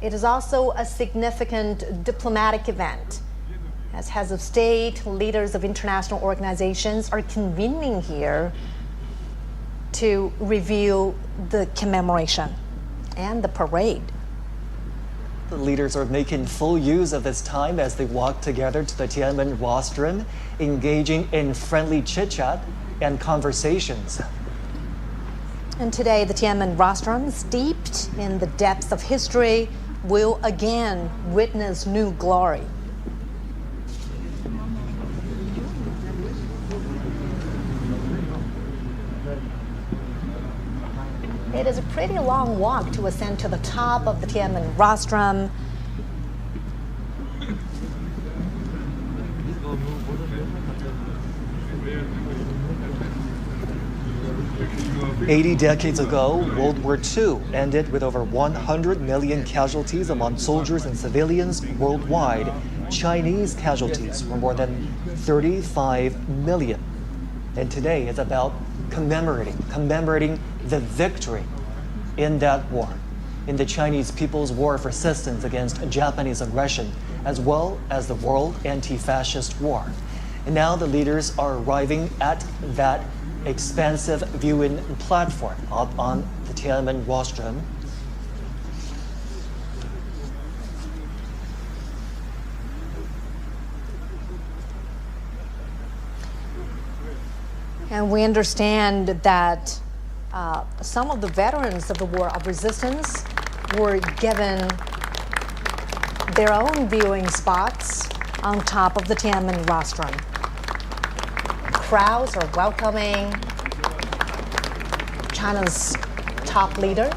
It is also a significant diplomatic event, as heads of state, leaders of international organizations are convening here to review the commemoration and the parade.
The leaders are making full use of this time as they walk together to the Tiananmen rostrum, engaging in friendly chit-chat and conversations.
And today, the Tiananmen rostrum, steeped in the depths of history, will again witness new glory. It is a pretty long walk to ascend to the top of the Tiananmen rostrum.
"80 decades ago, World War II ended with over 100 million casualties among soldiers and civilians worldwide. Chinese casualties were more than 35 million. And today is about commemorating the victory in that war, in the Chinese people's war of resistance against Japanese aggression, as well as the World Anti-Fascist War. And now the leaders are arriving at that expansive viewing platform up on the Tiananmen rostrum.
And we understand that some of the veterans of the War of Resistance were given their own viewing spots on top of the Tiananmen rostrum. Crowds are welcoming China's top leader,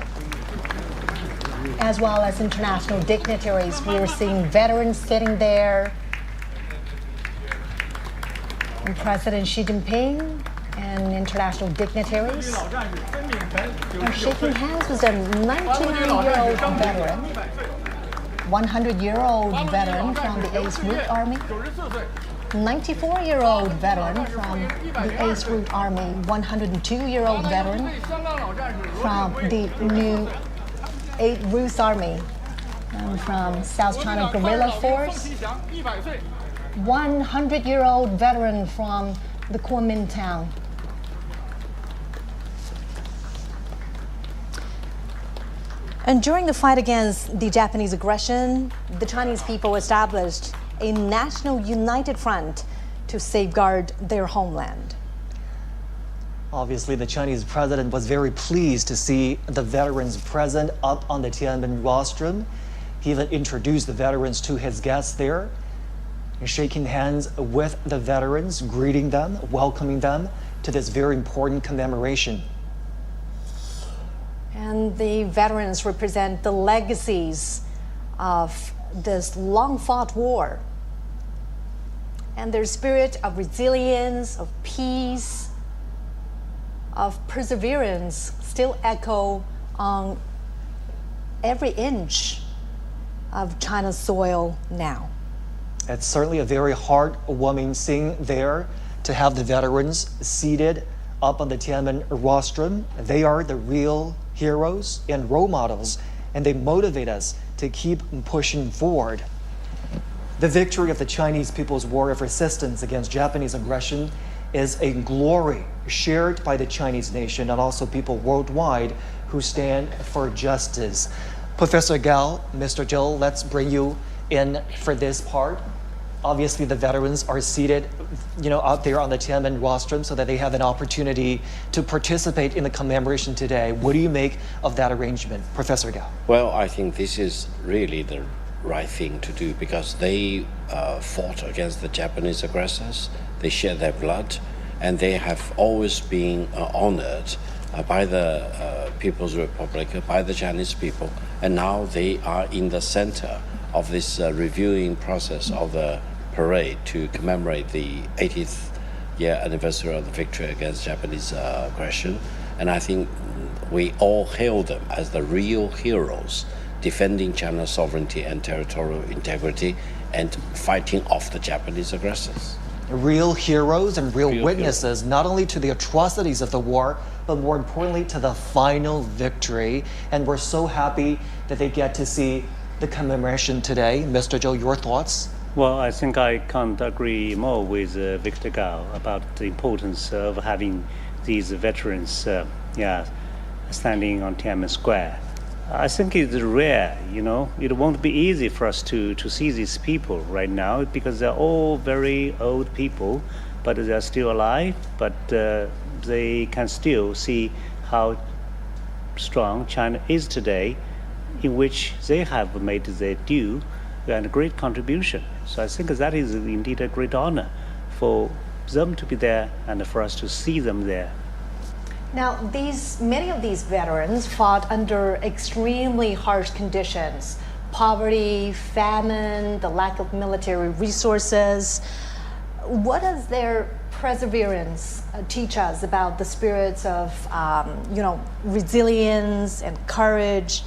as well as international dignitaries. We are seeing veterans sitting there, and President Xi Jinping and international dignitaries are shaking hands with a 99-year-old veteran, 100-year-old veteran from the 8th Route Army, 94-year-old veteran from the 8th Route Army, 102-year-old veteran from the new 8th Route Army, and from South China Guerrilla Force, 100-year-old veteran from the Kuomintang. And during the fight against the Japanese aggression, the Chinese people established a national united front to safeguard their homeland.
Obviously, the Chinese president was very pleased to see the veterans present up on the Tiananmen rostrum. He even introduced the veterans to his guests there, shaking hands with the veterans, greeting them, welcoming them to this very important commemoration.
And the veterans represent the legacies of this long-fought war. And their spirit of resilience, of peace, of perseverance still echo on every inch of China's soil now.
It's certainly a very heartwarming scene there to have the veterans seated up on the Tiananmen rostrum. They are the real heroes and role models, and they motivate us to keep pushing forward. The victory of the Chinese people's war of resistance against Japanese aggression is a glory shared by the Chinese nation and also people worldwide who stand for justice. Professor Gao, Mr. Zhou, let's bring you in for this part. Obviously, the veterans are seated, out there on the Tiananmen rostrum so that they have an opportunity to participate in the commemoration today. What do you make of that arrangement, Professor Gao?
Well, I think this is really the right thing to do because they fought against the Japanese aggressors. They shed their blood, and they have always been honored by the People's Republic, by the Chinese people, and now they are in the center of this reviewing process of the parade to commemorate the 80th year anniversary of the victory against Japanese aggression. And I think we all hail them as the real heroes defending China's sovereignty and territorial integrity and fighting off the Japanese aggressors.
Real heroes and real
Real
witnesses, not only to the atrocities of the war, but more importantly to the final victory. And we're so happy that they get to see the commemoration today. Mr. Zhou, your thoughts?
Well, I think I can't agree more with Victor Gao about the importance of having these veterans standing on Tiananmen Square. I think it's rare, It won't be easy for us to see these people right now because they're all very old people, but they're still alive, but they can still see how strong China is today, in which they have made their due and a great contribution. So I think that is indeed a great honor for them to be there and for us to see them there.
Now, many of these veterans fought under extremely harsh conditions: poverty, famine, the lack of military resources. What does their perseverance teach us about the spirits of, resilience and courage?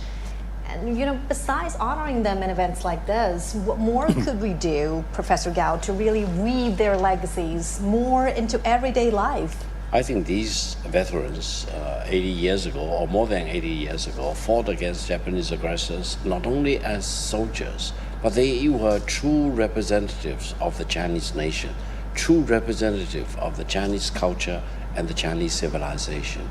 And, besides honoring them in events like this, what more could we do, Professor Gao, to really weave their legacies more into everyday life?
I think these veterans 80 years ago, or more than 80 years ago, fought against Japanese aggressors not only as soldiers, but they were true representatives of the Chinese nation, true representative of the Chinese culture and the Chinese civilization.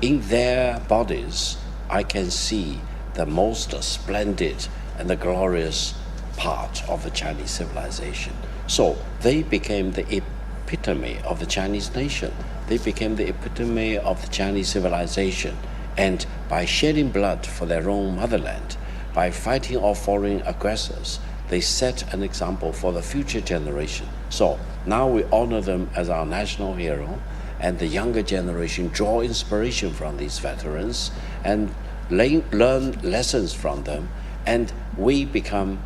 In their bodies, I can see the most splendid and the glorious part of the Chinese civilization. So they became the epitome of the Chinese nation. They became the epitome of the Chinese civilization. And by shedding blood for their own motherland, by fighting off foreign aggressors, they set an example for the future generation. So now we honor them as our national hero, and the younger generation draw inspiration from these veterans and learn lessons from them, and we become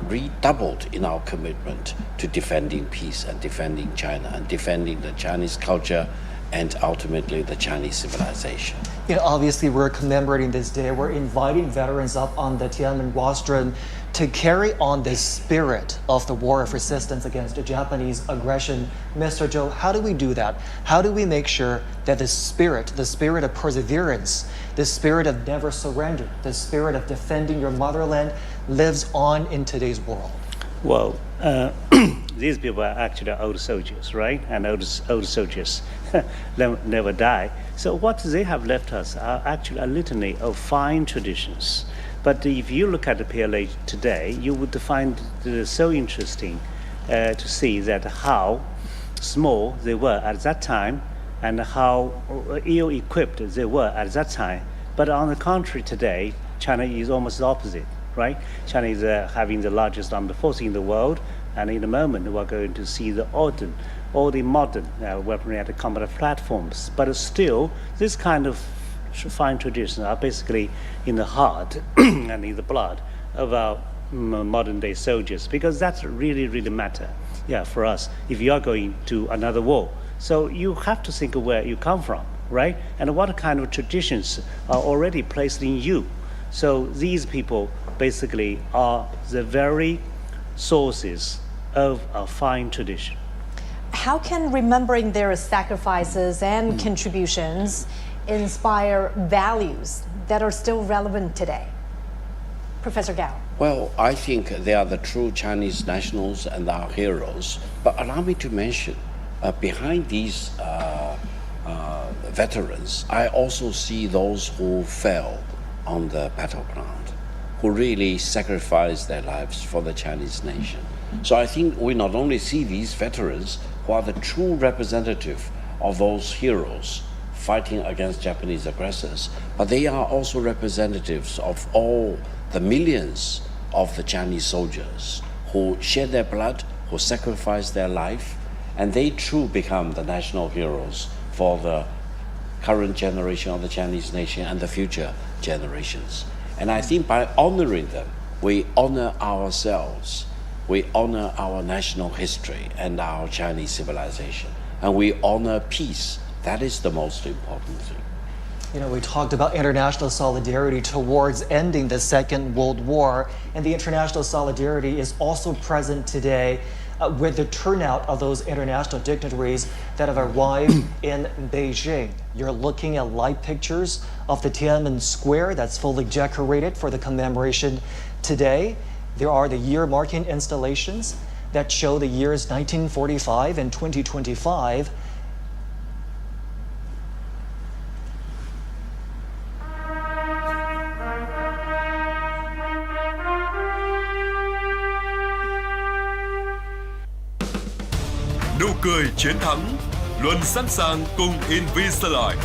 redoubled in our commitment to defending peace and defending China and defending the Chinese culture and ultimately the Chinese civilization.
Obviously we're commemorating this day. We're inviting veterans up on the Tiananmen rostrum to carry on this spirit of the war of resistance against the Japanese aggression. Mr. Zhou, how do we do that? How do we make sure that the spirit of perseverance, the spirit of never surrender, the spirit of defending your motherland lives on in today's world?
Well, these people are actually old soldiers, right? And old soldiers never die. So what they have left us are actually a litany of fine traditions. But if you look at the PLA today, you would find it so interesting to see that how small they were at that time and how ill-equipped they were at that time. But on the contrary, today, China is almost the opposite, right? China is having the largest armed force in the world, and in a moment we're going to see all the modern weaponry and combat platforms. But still, this kind of fine traditions are basically in the heart and in the blood of our modern day soldiers, because that's really, really matter, for us if you are going to another war. So you have to think of where you come from, right? And what kind of traditions are already placed in you. So these people basically are the very sources of a fine tradition.
How can remembering their sacrifices and contributions inspire values that are still relevant today? Professor Gao.
Well, I think they are the true Chinese nationals and our heroes. But allow me to mention, behind these veterans, I also see those who fell on the battleground, who really sacrificed their lives for the Chinese nation. So I think we not only see these veterans who are the true representative of those heroes fighting against Japanese aggressors, but they are also representatives of all the millions of the Chinese soldiers who shed their blood, who sacrificed their life, and they too become the national heroes for the current generation of the Chinese nation and the future generations. And I think by honoring them, we honor ourselves, we honor our national history and our Chinese civilization, and we honor peace. That is the most important thing.
You know, we talked about international solidarity towards ending the Second World War, and the international solidarity is also present today with the turnout of those international dignitaries that have arrived in Beijing. You're looking at live pictures of the Tiananmen Square that's fully decorated for the commemoration today. There are the year-marking installations that show the years 1945 and 2025.
Nụ cười chiến thắng luôn sẵn sàng cùng Invisalign.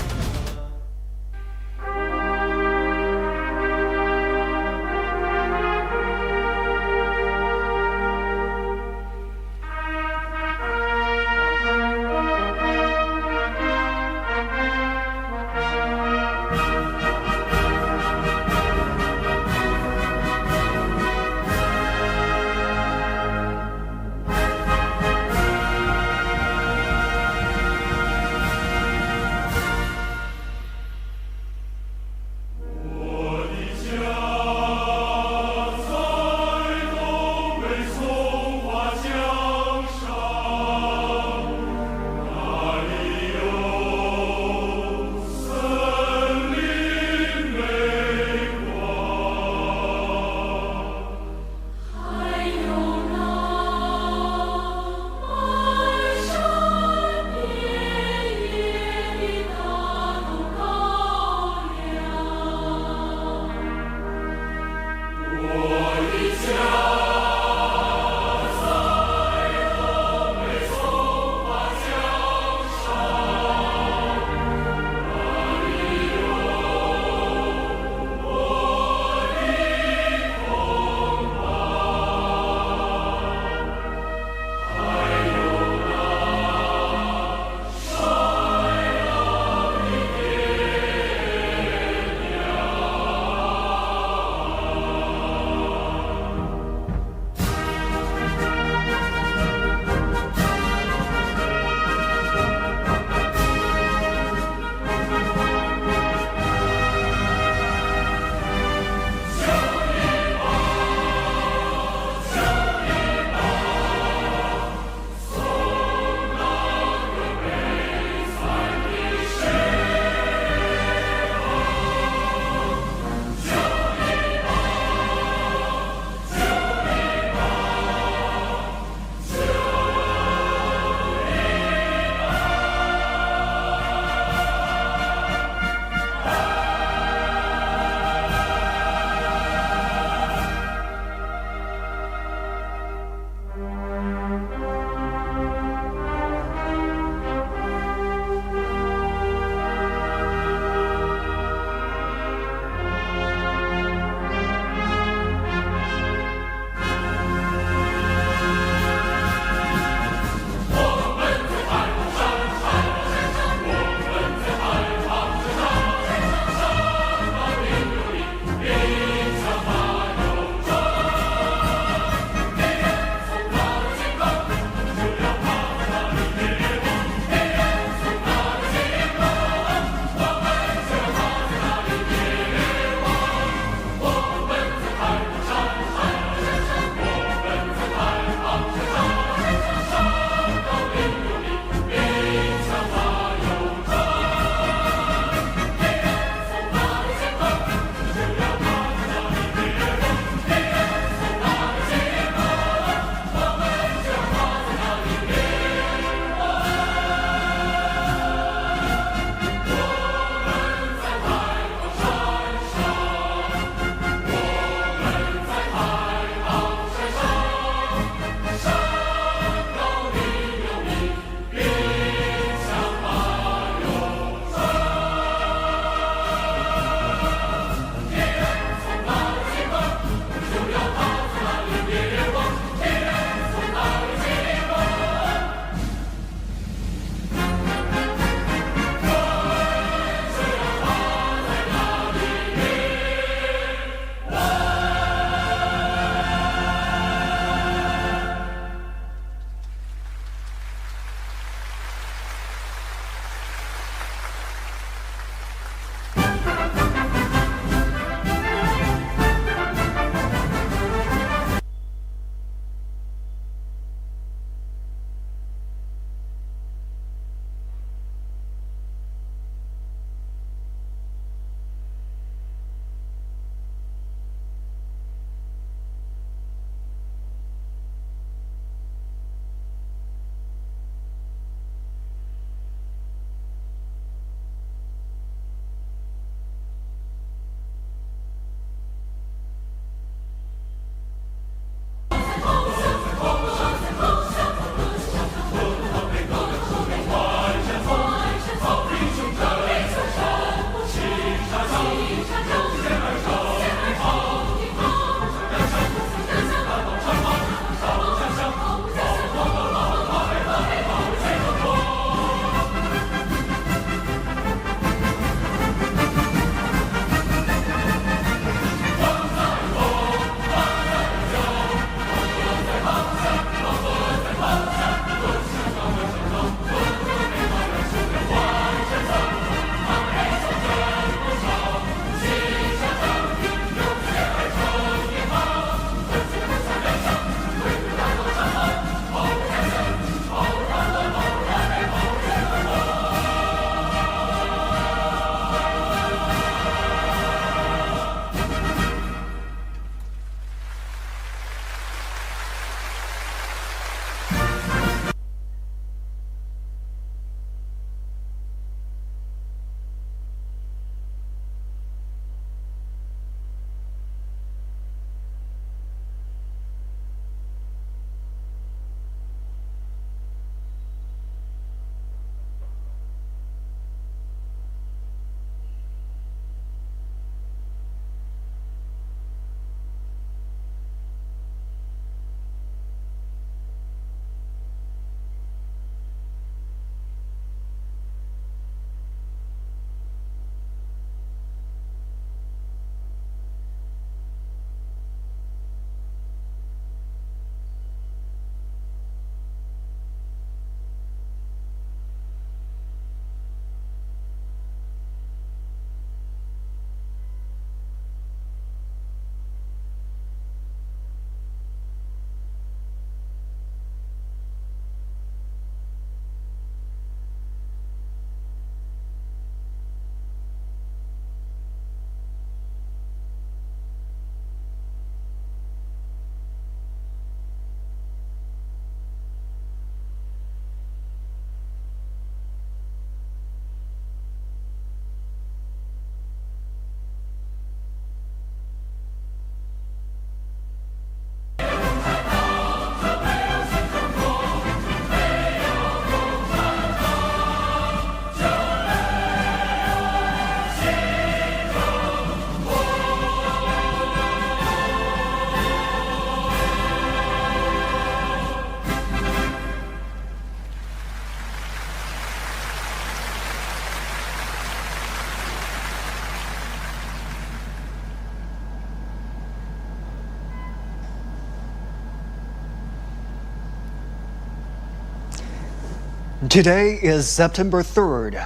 Today is September 3rd.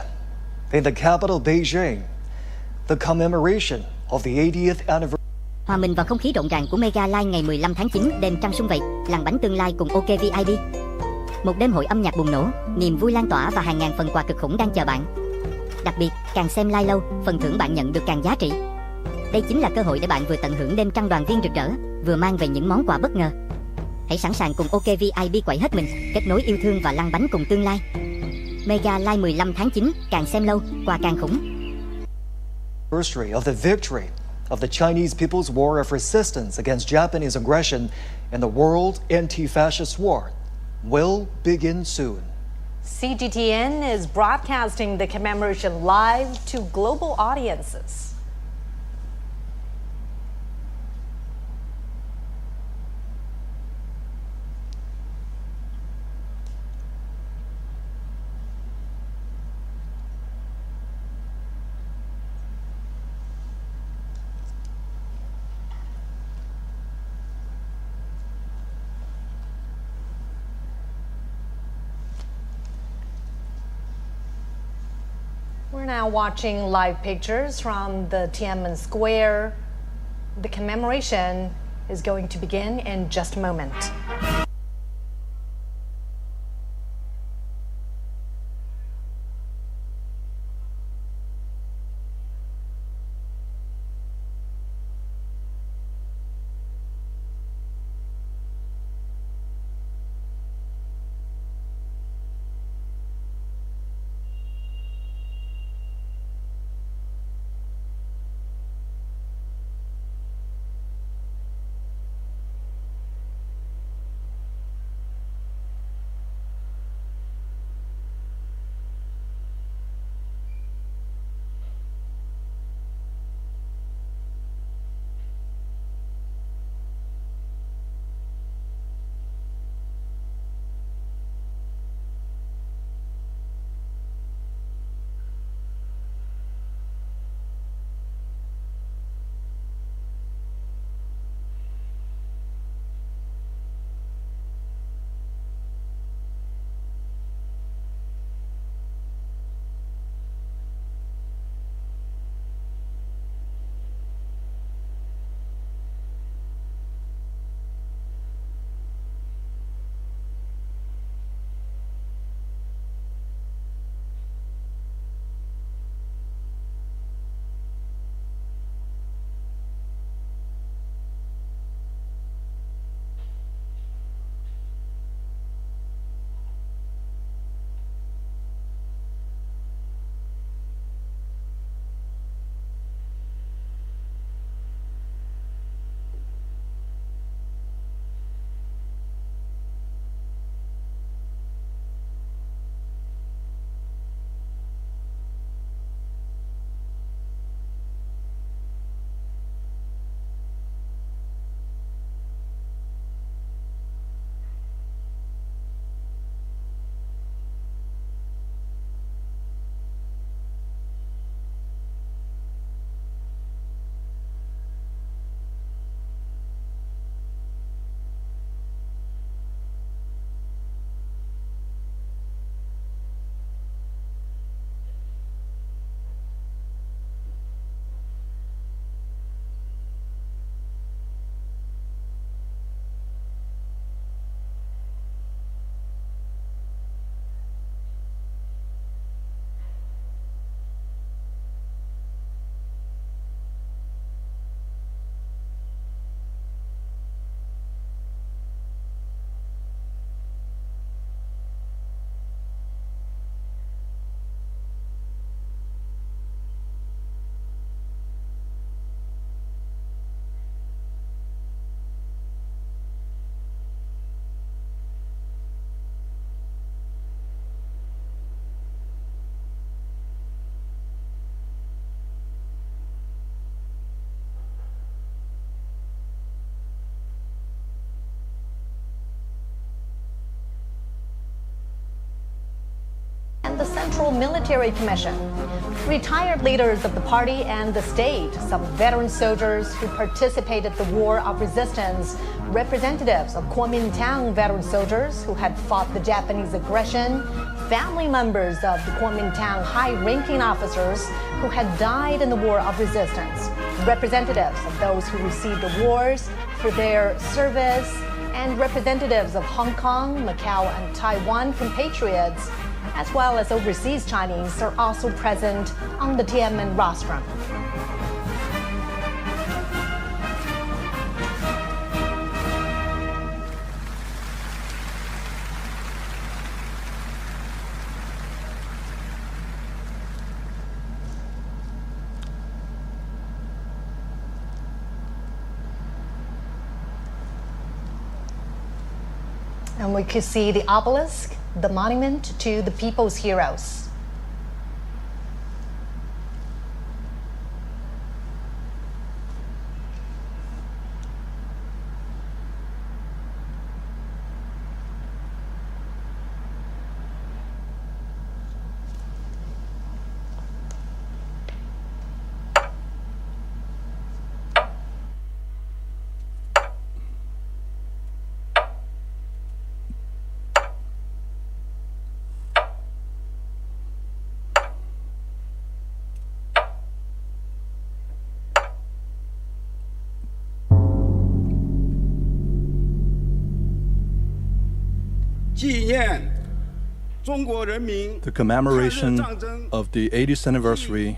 In the capital Beijing, the commemoration of the 80th anniversary.
Hòa mình vào không khí rộn ràng của Mega Live ngày 15 tháng 9, đêm trăng sum vầy, làng bánh tương lai cùng OK VIP. Một đêm hội âm nhạc bùng nổ, niềm vui lan tỏa và hàng ngàn phần quà cực khủng đang chờ bạn. Đặc biệt, càng xem live lâu, phần thưởng bạn nhận được càng giá trị. Đây chính là cơ hội để bạn vừa tận hưởng đêm trăng đoàn viên rực rỡ, vừa mang về những món quà bất ngờ. Hãy sẵn sàng cùng OK VIP quậy hết mình, kết nối yêu thương và lăn bánh cùng tương lai. Mega Live 15 tháng 9, càng xem lâu, quà càng khủng.
Anniversary of the victory of the Chinese People's War of Resistance against Japanese aggression in the World Anti-Fascist War will begin soon.
CGTN is broadcasting the commemoration live to global audiences. We're now watching live pictures from the Tiananmen Square. The commemoration is going to begin in just a moment. and the Central Military Commission. Retired leaders of the party and the state, some veteran soldiers who participated in the War of Resistance, representatives of Kuomintang veteran soldiers who had fought the Japanese aggression, family members of the Kuomintang high-ranking officers who had died in the War of Resistance, representatives of those who received awards for their service, and representatives of Hong Kong, Macau, and Taiwan compatriots, as well as overseas Chinese, are also present on the Tiananmen rostrum. And we could see the obelisk, the monument to the people's heroes.
The commemoration of the 80th anniversary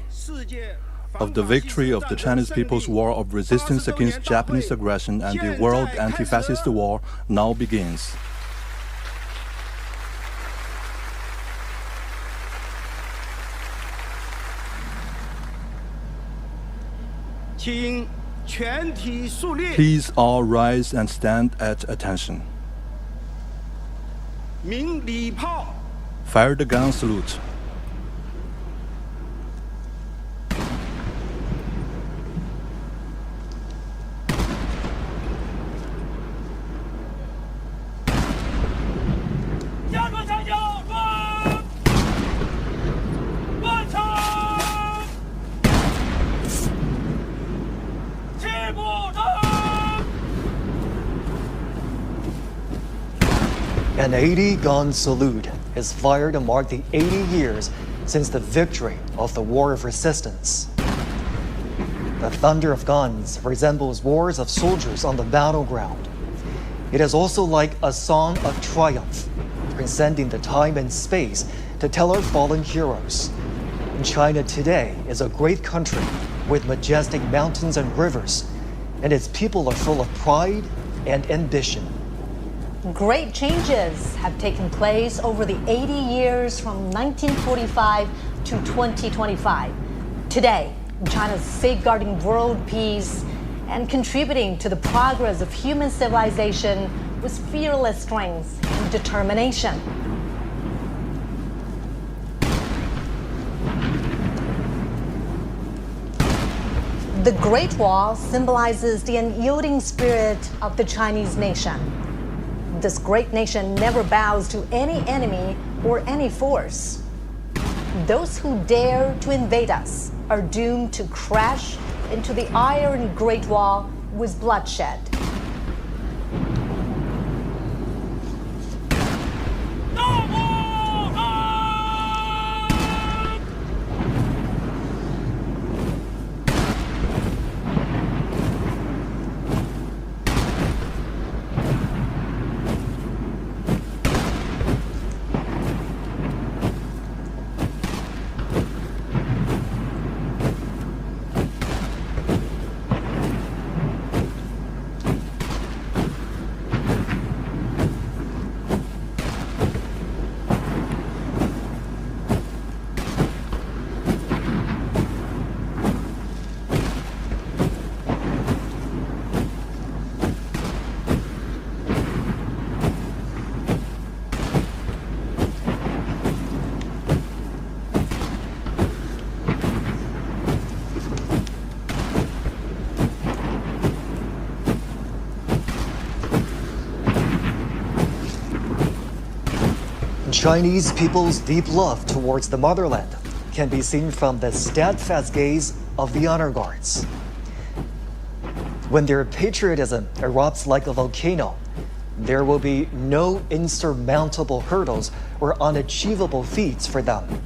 of the victory of the Chinese People's War of Resistance against Japanese aggression and the World Anti-Fascist War now begins. Please all rise and stand at attention. Fire the gun salute.
An 80-gun salute is fired to mark the 80 years since the victory of the War of Resistance. The thunder of guns resembles roars of soldiers on the battleground. It is also like a song of triumph, transcending the time and space to tell our fallen heroes. China today is a great country with majestic mountains and rivers, and its people are full of pride and ambition.
Great changes have taken place over the 80 years from 1945 to 2025. Today, China is safeguarding world peace and contributing to the progress of human civilization with fearless strength and determination. The Great Wall symbolizes the unyielding spirit of the Chinese nation. This great nation never bows to any enemy or any force. Those who dare to invade us are doomed to crash into the Iron Great Wall with bloodshed.
Chinese people's deep love towards the motherland can be seen from the steadfast gaze of the honor guards. When their patriotism erupts like a volcano, there will be no insurmountable hurdles or unachievable feats for them.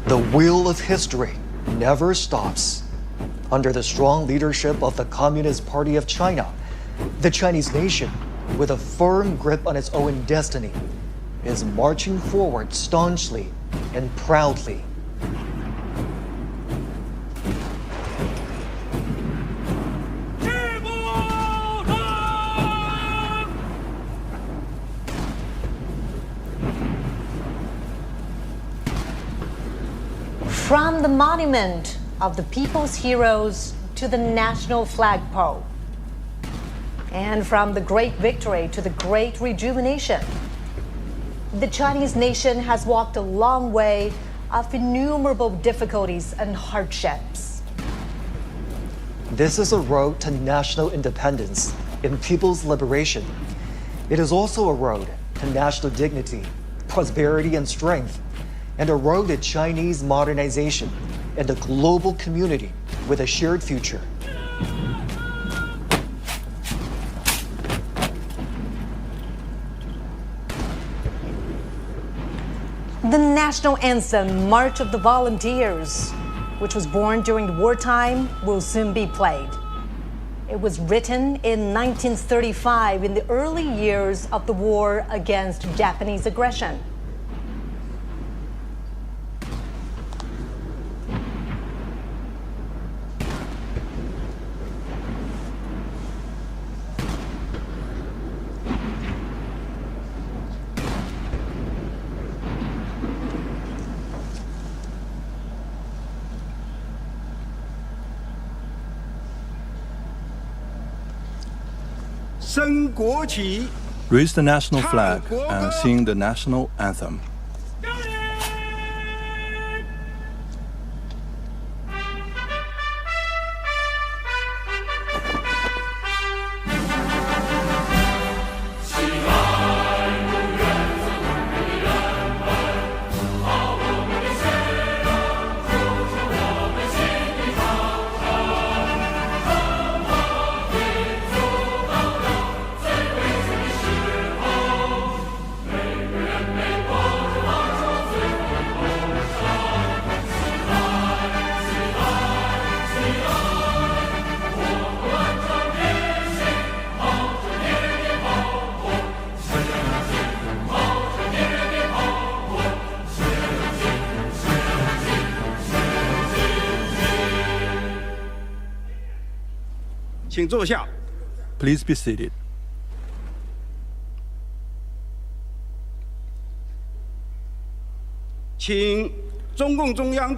The wheel of history never stops. Under the strong leadership of the Communist Party of China, the Chinese nation, with a firm grip on its own destiny, is marching forward staunchly and proudly.
From the monument of the people's heroes to the national flagpole, and from the great victory to the great rejuvenation, the Chinese nation has walked a long way of innumerable difficulties and hardships.
This is a road to national independence and people's liberation. It is also a road to national dignity, prosperity, and strength, and a road to Chinese modernization and a global community with a shared future.
The national anthem, March of the Volunteers, which was born during wartime, will soon be played. It was written in 1935 in the early years of the war against Japanese aggression.
Raise the national flag and sing the national anthem. Please be seated.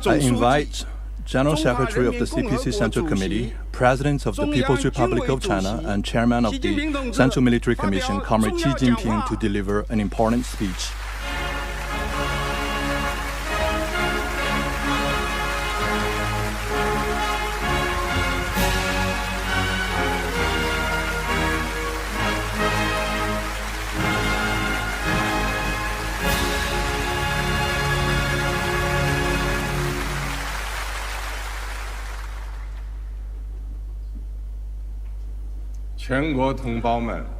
I invite General Secretary of the CPC Central Committee, President of the People's Republic of China, and Chairman of the Central Military Commission, Comrade Xi Jinping, to deliver an important speech.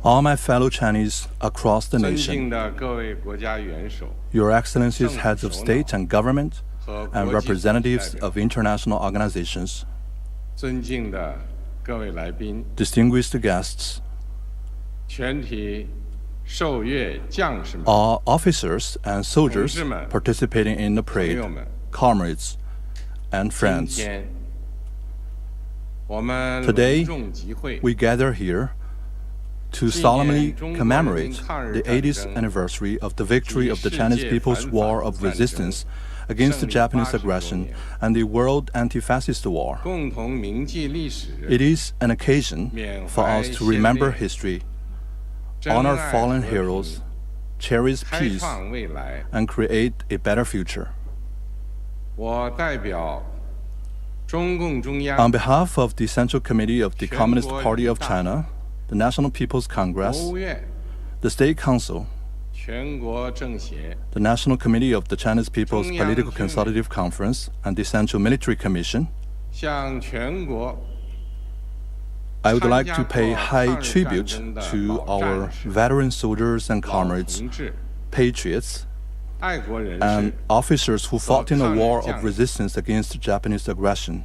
All my fellow Chinese across the nation, Your Excellencies, heads of state and government, and representatives of international organizations, distinguished guests, all officers and soldiers participating in the parade, comrades and friends. Today, we gather here to solemnly commemorate the 80th anniversary of the victory of the Chinese People's War of Resistance against the Japanese aggression and the World Anti-Fascist War. It is an occasion for us to remember history, honor fallen heroes, cherish
开
peace
创未来。
and create a better future.
我代表中共中央
On behalf of the Central Committee of the Communist Party of China, the National People's
国
Congress,
务院
the State Council,
全国政协
the National Committee of the Chinese People's
中央
Political
军委
Consultative Conference, and the Central Military Commission,
向全国
I would like to pay high tribute to our veteran soldiers and
老
comrades,
同志、
patriots,
爱国人
and
士
officers who fought in a war of
抗日将领
resistance against Japanese aggression,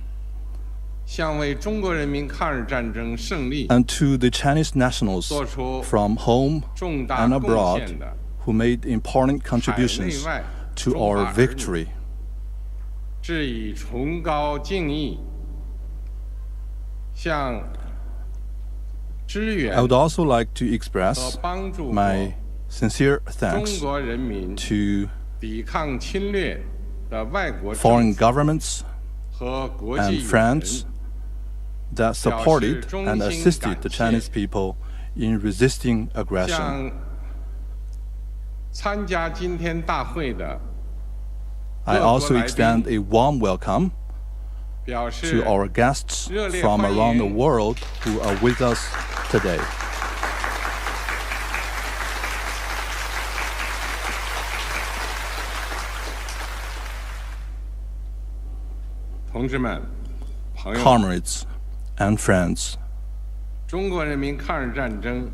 向为中国人民抗日战争胜利
and to the Chinese nationals
做出
from home
重大
and
贡
abroad
献的
who made important
海内
contributions
外
to
中华
our
儿女
victory.
致以崇高敬意，向支援
I would also like to
和
express
帮助
my sincere
中
thanks
国人民
to
抵抗侵略的外国政
foreign
府
governments
和国际
and
友人
friends that supported and assisted the Chinese people in resisting aggression.
向参加今天大会的
I
各国
also
来
extend
宾
a warm welcome
表示
to our guests
热烈
from
欢
around the
迎
world who are with us today.
同志们、朋友们，
Comrades and friends,
中国人民抗日战争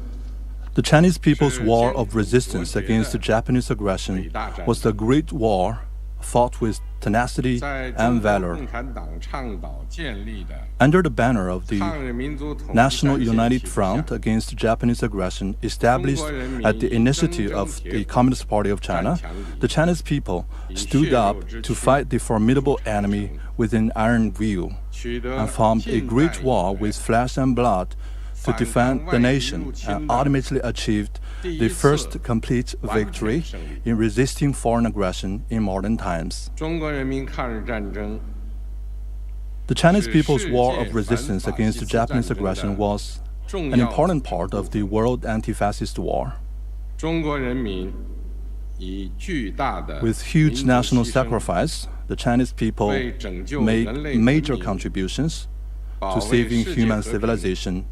the Chinese people's war of resistance against the Japanese aggression was the great war fought with tenacity
在中
and
国
valor
共产党倡导建立的
under the banner of
抗
the
日民族统一
National
战线
United
体制
Front
下
against Japanese aggression established at the initiative of the Communist Party of China, the Chinese people stood up to fight the formidable enemy with an iron will
取得
and formed a
近
great
代以
war
来
with flesh and blood to defend the nation and ultimately achieved the first complete victory in resisting foreign aggression in modern times.
中国人民抗日战争
The Chinese people's war of resistance against the Japanese aggression was an important part of the world anti-fascist war.
中国人民以巨大的
With huge
民族
national
牺牲
sacrifice, the Chinese people
为拯救
made
人类
major
文明
contributions
保
to
卫
saving
世界
human
和平
civilization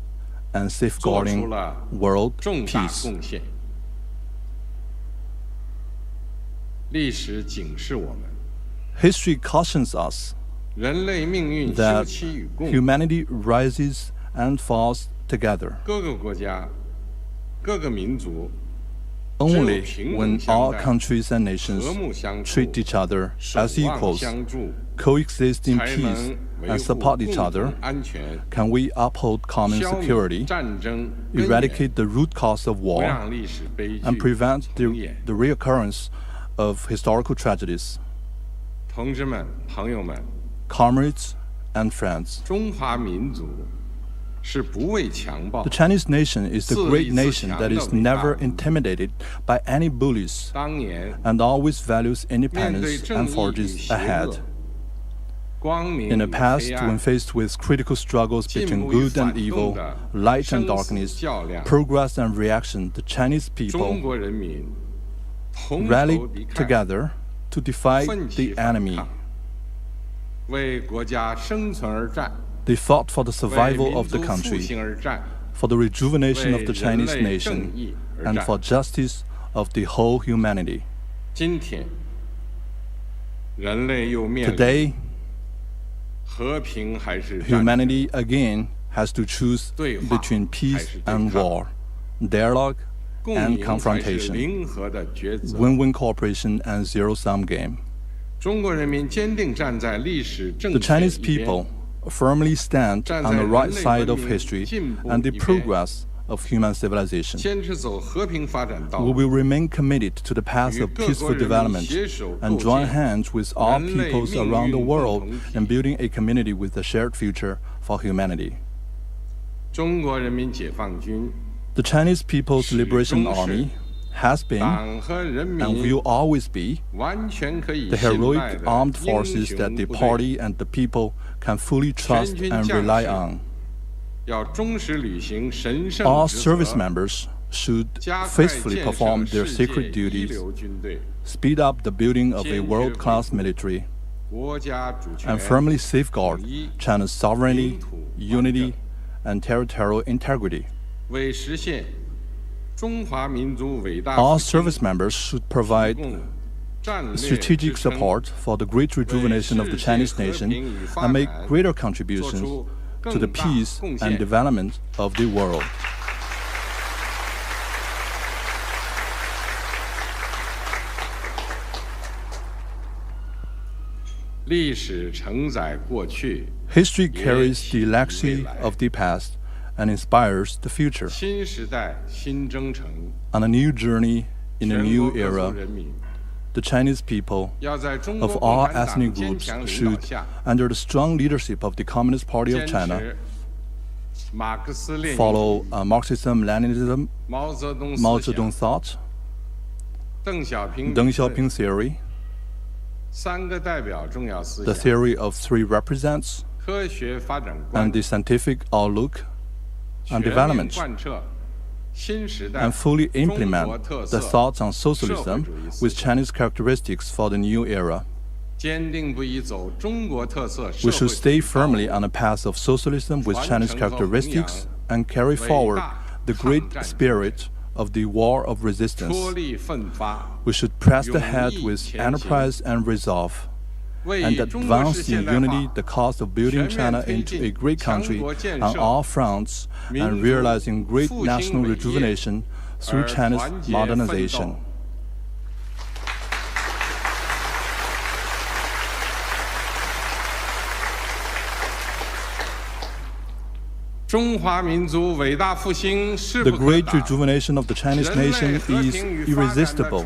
and
做出
safeguarding
了
world
重大
peace.
贡献。历史警示我们，
History cautions us
人类命运休
that
戚与共。
humanity rises and falls together
各个国家、各个民族
only
只有平
when
等相
all
待
countries and nations
和睦相处
treat each other
守
as
望
equals,
相助，
coexist in
才
peace,
能维
and
护
support
共
each
同
other,
安全，
can we uphold common
消灭
security,
战争根源，
eradicate the root cause of
不
war,
让历史悲剧
and prevent
重演。
the reoccurrence of historical tragedies.
同志们、朋友们，
Comrades and friends,
中华民族是不畏强暴
the，Chinese nation is the
自立
great
自
nation
强
that
的
is
伟大
never
民族。
intimidated by any bullies
当年
and always values
面对
independence
正
and
义与
forges
邪
ahead.
恶，光明
In the
与
past,
黑
when
暗，
faced with critical struggles
进
between
步与
good and
反动
evil,
的
light and
生死
darkness,
较量，
progress and reaction, the Chinese
中
people
国人民同仇
rallied
敌忾，
together to defy
奋
the
起反
enemy.
抗，为国家生存而战，
They fought for the
为
survival
民
of the
族复
country,
兴而战，
for the rejuvenation of the
为
Chinese
人类正
nation,
义而
and
战。
for justice of the whole humanity.
今天，人类又面临
Today,
和平还是战争
humanity again has to choose
对话
between
还
peace
是对
and
抗
war, dialogue
共
and
赢才是
confrontation,
零和的抉择。
win-win cooperation and zero-sum game.
中国人民坚定站在历史正
The
确
Chinese
一边
people firmly stand
站
on
在
the right
人类
side
文
of
明
history
进步
and the
一边
progress of human civilization.
坚持走和平发展道
We
路，
will remain committed to the path
与
of
各国
peaceful
人民
development
携手
and
构
join
建
hands with all
人类
peoples
命
around the
运
world
共同体。
in building a community with a shared future for humanity.
中国人民解放军
The Chinese People's
始终
Liberation
是
Army has been
党和人
and
民
will always be
完全可以
the
信
heroic
赖的
armed
英
forces that
雄
the
部队。
party and the people can fully trust
全军
and
将
rely
士
on.
要忠实履行神圣
All
职
service
责，
members should faithfully perform their sacred duties, speed up the building of a world-class military, and firmly safeguard China's sovereignty, unity, and territorial integrity. All service members should provide strategic support for the great rejuvenation of the Chinese nation and make greater contributions to the peace and development of the world. History carries the legacy of the past and inspires the future. On a new journey in a new era, the Chinese people of all ethnic groups should, under the strong leadership of the Communist Party of China, follow Marxism-Leninism, Mao Zedong thought, Deng Xiaoping theory, the theory of three represents, and the scientific outlook on development, and fully implement the thoughts on socialism with Chinese characteristics for the new era. We should stay firmly on the path of socialism with Chinese characteristics and carry forward the great spirit of the war of resistance. We should press ahead with enterprise and resolve, and advance in unity the cause of building China into a great country on all fronts and realizing great national rejuvenation through China's modernization. The great rejuvenation of the Chinese nation is irresistible.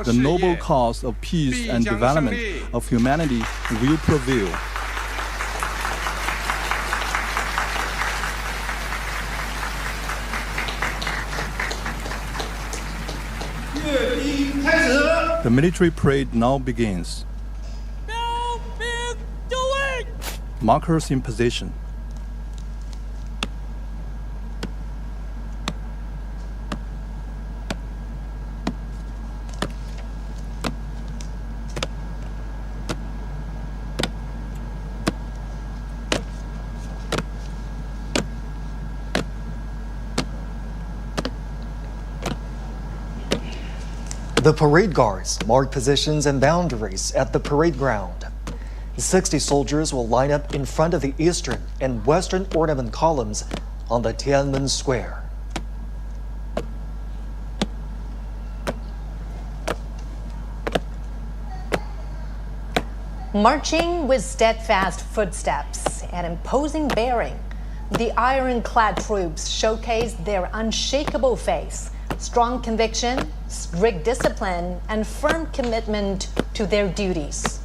The noble cause of peace and development of humanity will prevail. The military parade now begins. Markers in position.
The parade guards mark positions and boundaries at the parade ground. 60 soldiers will line up in front of the eastern and western ornament columns on the Tiananmen Square.
Marching with steadfast footsteps and imposing bearing, the ironclad troops showcase their unshakable faith, strong conviction, strict discipline, and firm commitment to their duties.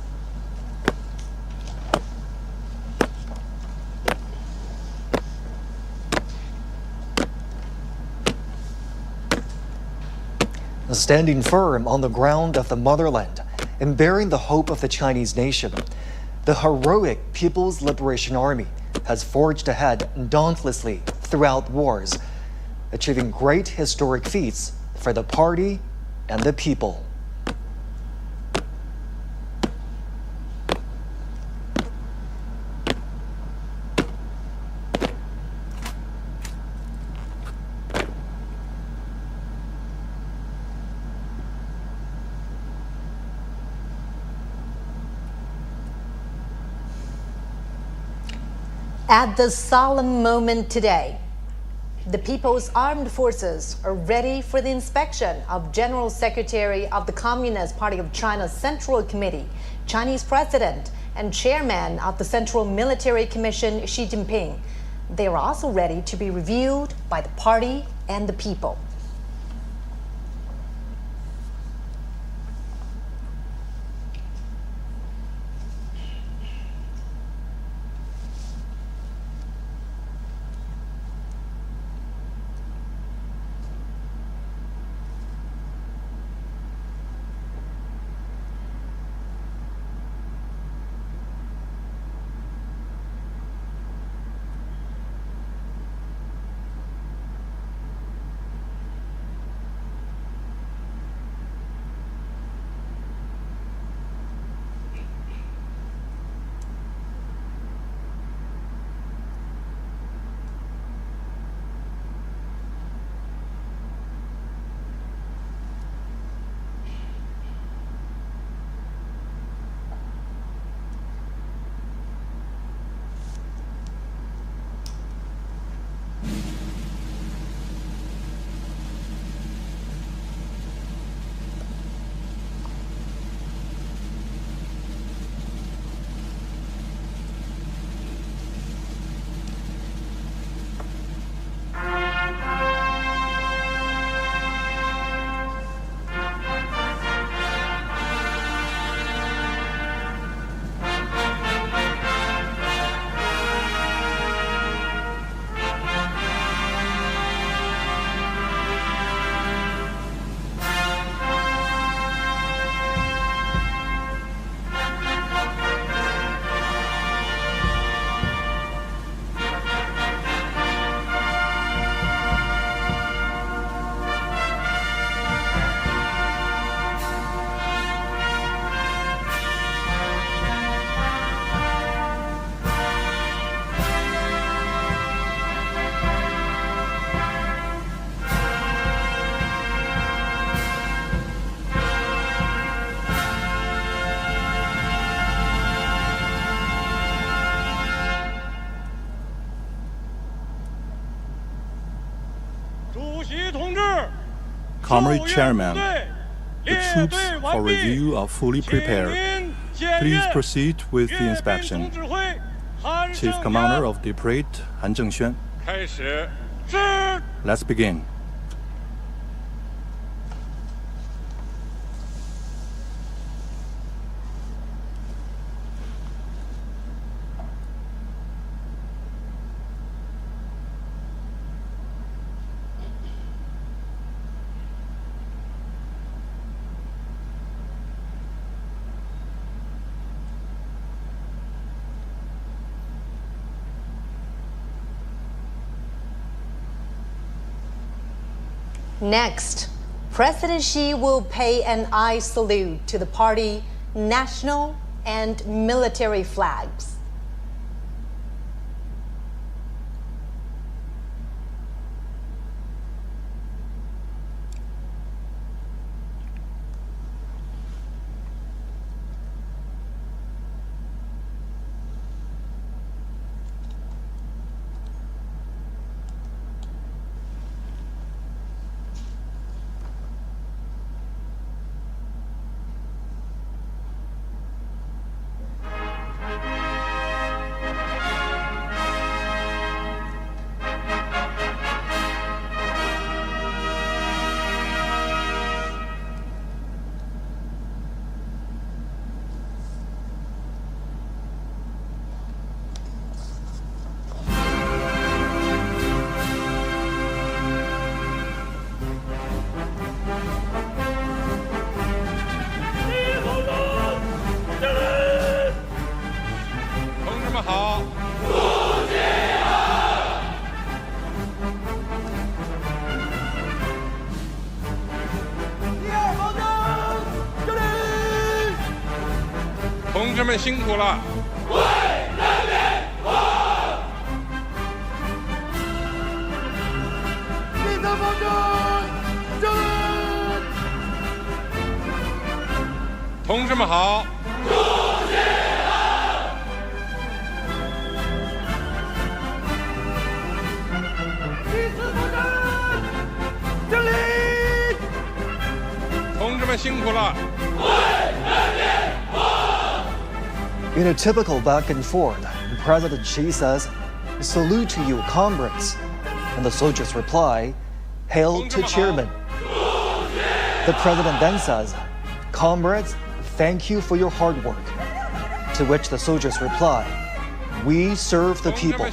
Standing firm on the ground of the motherland and bearing the hope of the Chinese nation, the heroic People's Liberation Army has forged ahead dauntlessly throughout wars, achieving great historic feats for the party and the people.
At this solemn moment today, the People's Armed Forces are ready for the inspection of General Secretary of the Communist Party of China's Central Committee, Chinese President, and Chairman of the Central Military Commission, Xi Jinping. They are also ready to be reviewed by the party and the people.
Comrade Chairman, the troops for review are fully prepared. Please proceed with the inspection. Chief Commander of the Parade, Han Zhengxuan. Let's begin.
Next, President Xi will pay an eye salute to the party national and military flags.
In a typical back and forth, President Xi says, "Salute to you, comrades." And the soldiers reply, "Hail to Chairman." The president then says, "Comrades, thank you for your hard work." To which the soldiers reply, "We serve the people."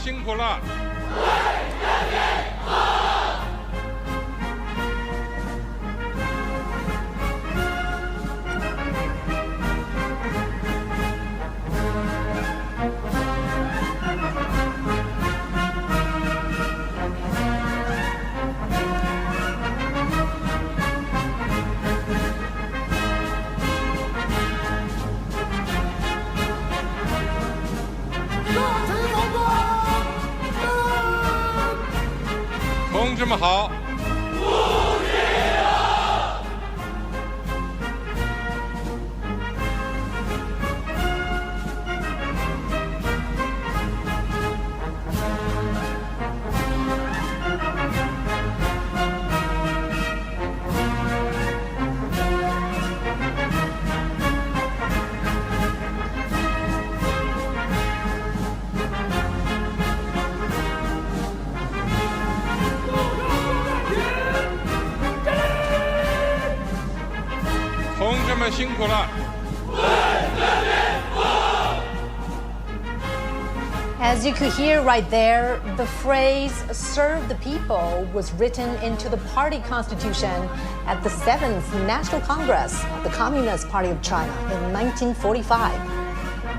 As you could hear right there, the phrase "serve the people" was written into the party constitution at the 7th National Congress of the Communist Party of China in 1945.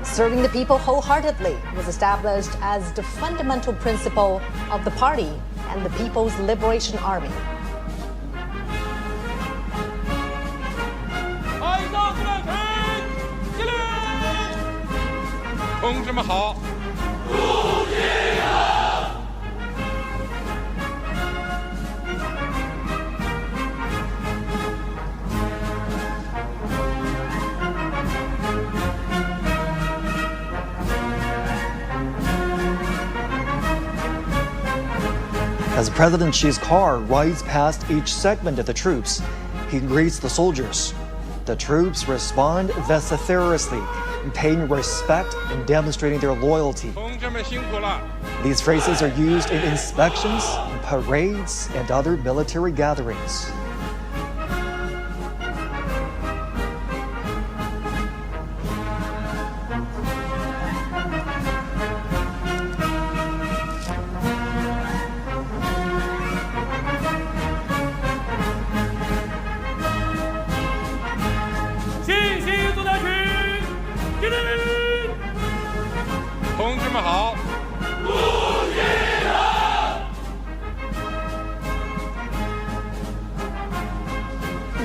Serving the people wholeheartedly was established as the fundamental principle of the party and the People's Liberation Army.
As President Xi's car rides past each segment of the troops, he greets the soldiers. The troops respond vociferously, paying respect and demonstrating their loyalty. These phrases are used in inspections, parades, and other military gatherings.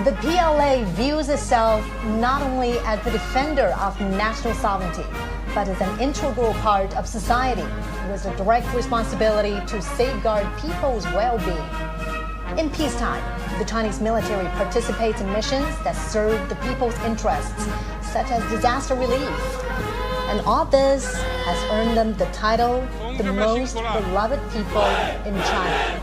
The PLA views itself not only as the defender of national sovereignty, but as an integral part of society with a direct responsibility to safeguard people's well-being. In peacetime, the Chinese military participates in missions that serve the people's interests, such as disaster relief. And all this has earned them the title, the most beloved people in China.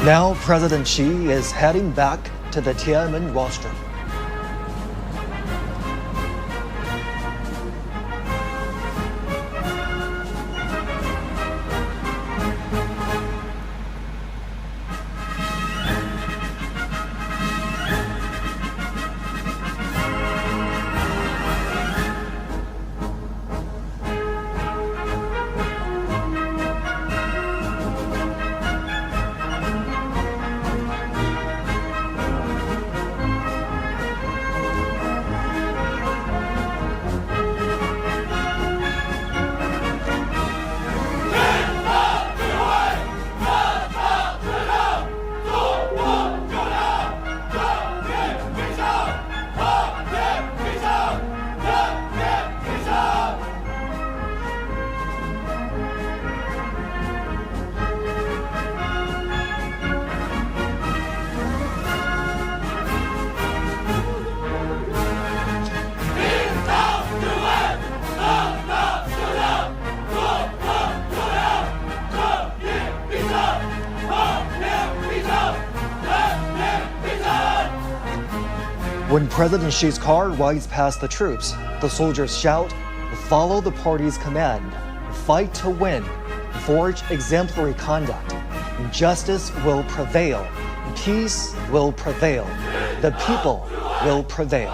Now President Xi is heading back to the Tiananmen rostrum. When President Xi's car rides past the troops, the soldiers shout, "Follow the party's command, fight to win, forge exemplary conduct. Justice will prevail, peace will prevail, the people will prevail."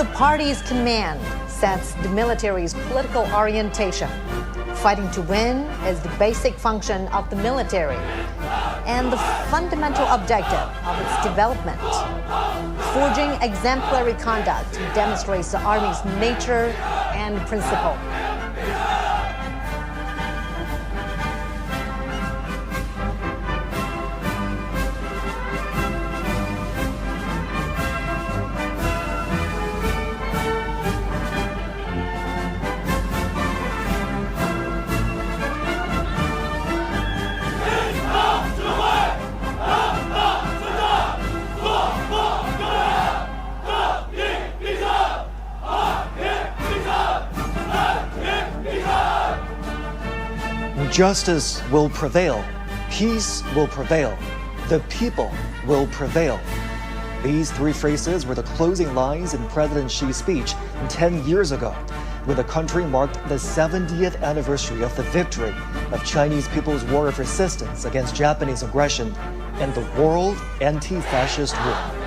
the party's command sets the military's political orientation. Fighting to win is the basic function of the military and the fundamental objective of its development. Forging exemplary conduct demonstrates the Army's nature and principle.
Justice will prevail. Peace will prevail. The people will prevail. These three phrases were the closing lines in President Xi's speech 10 years ago, when the country marked the 70th anniversary of the victory of Chinese people's war of resistance against Japanese aggression and the World Anti-Fascist War.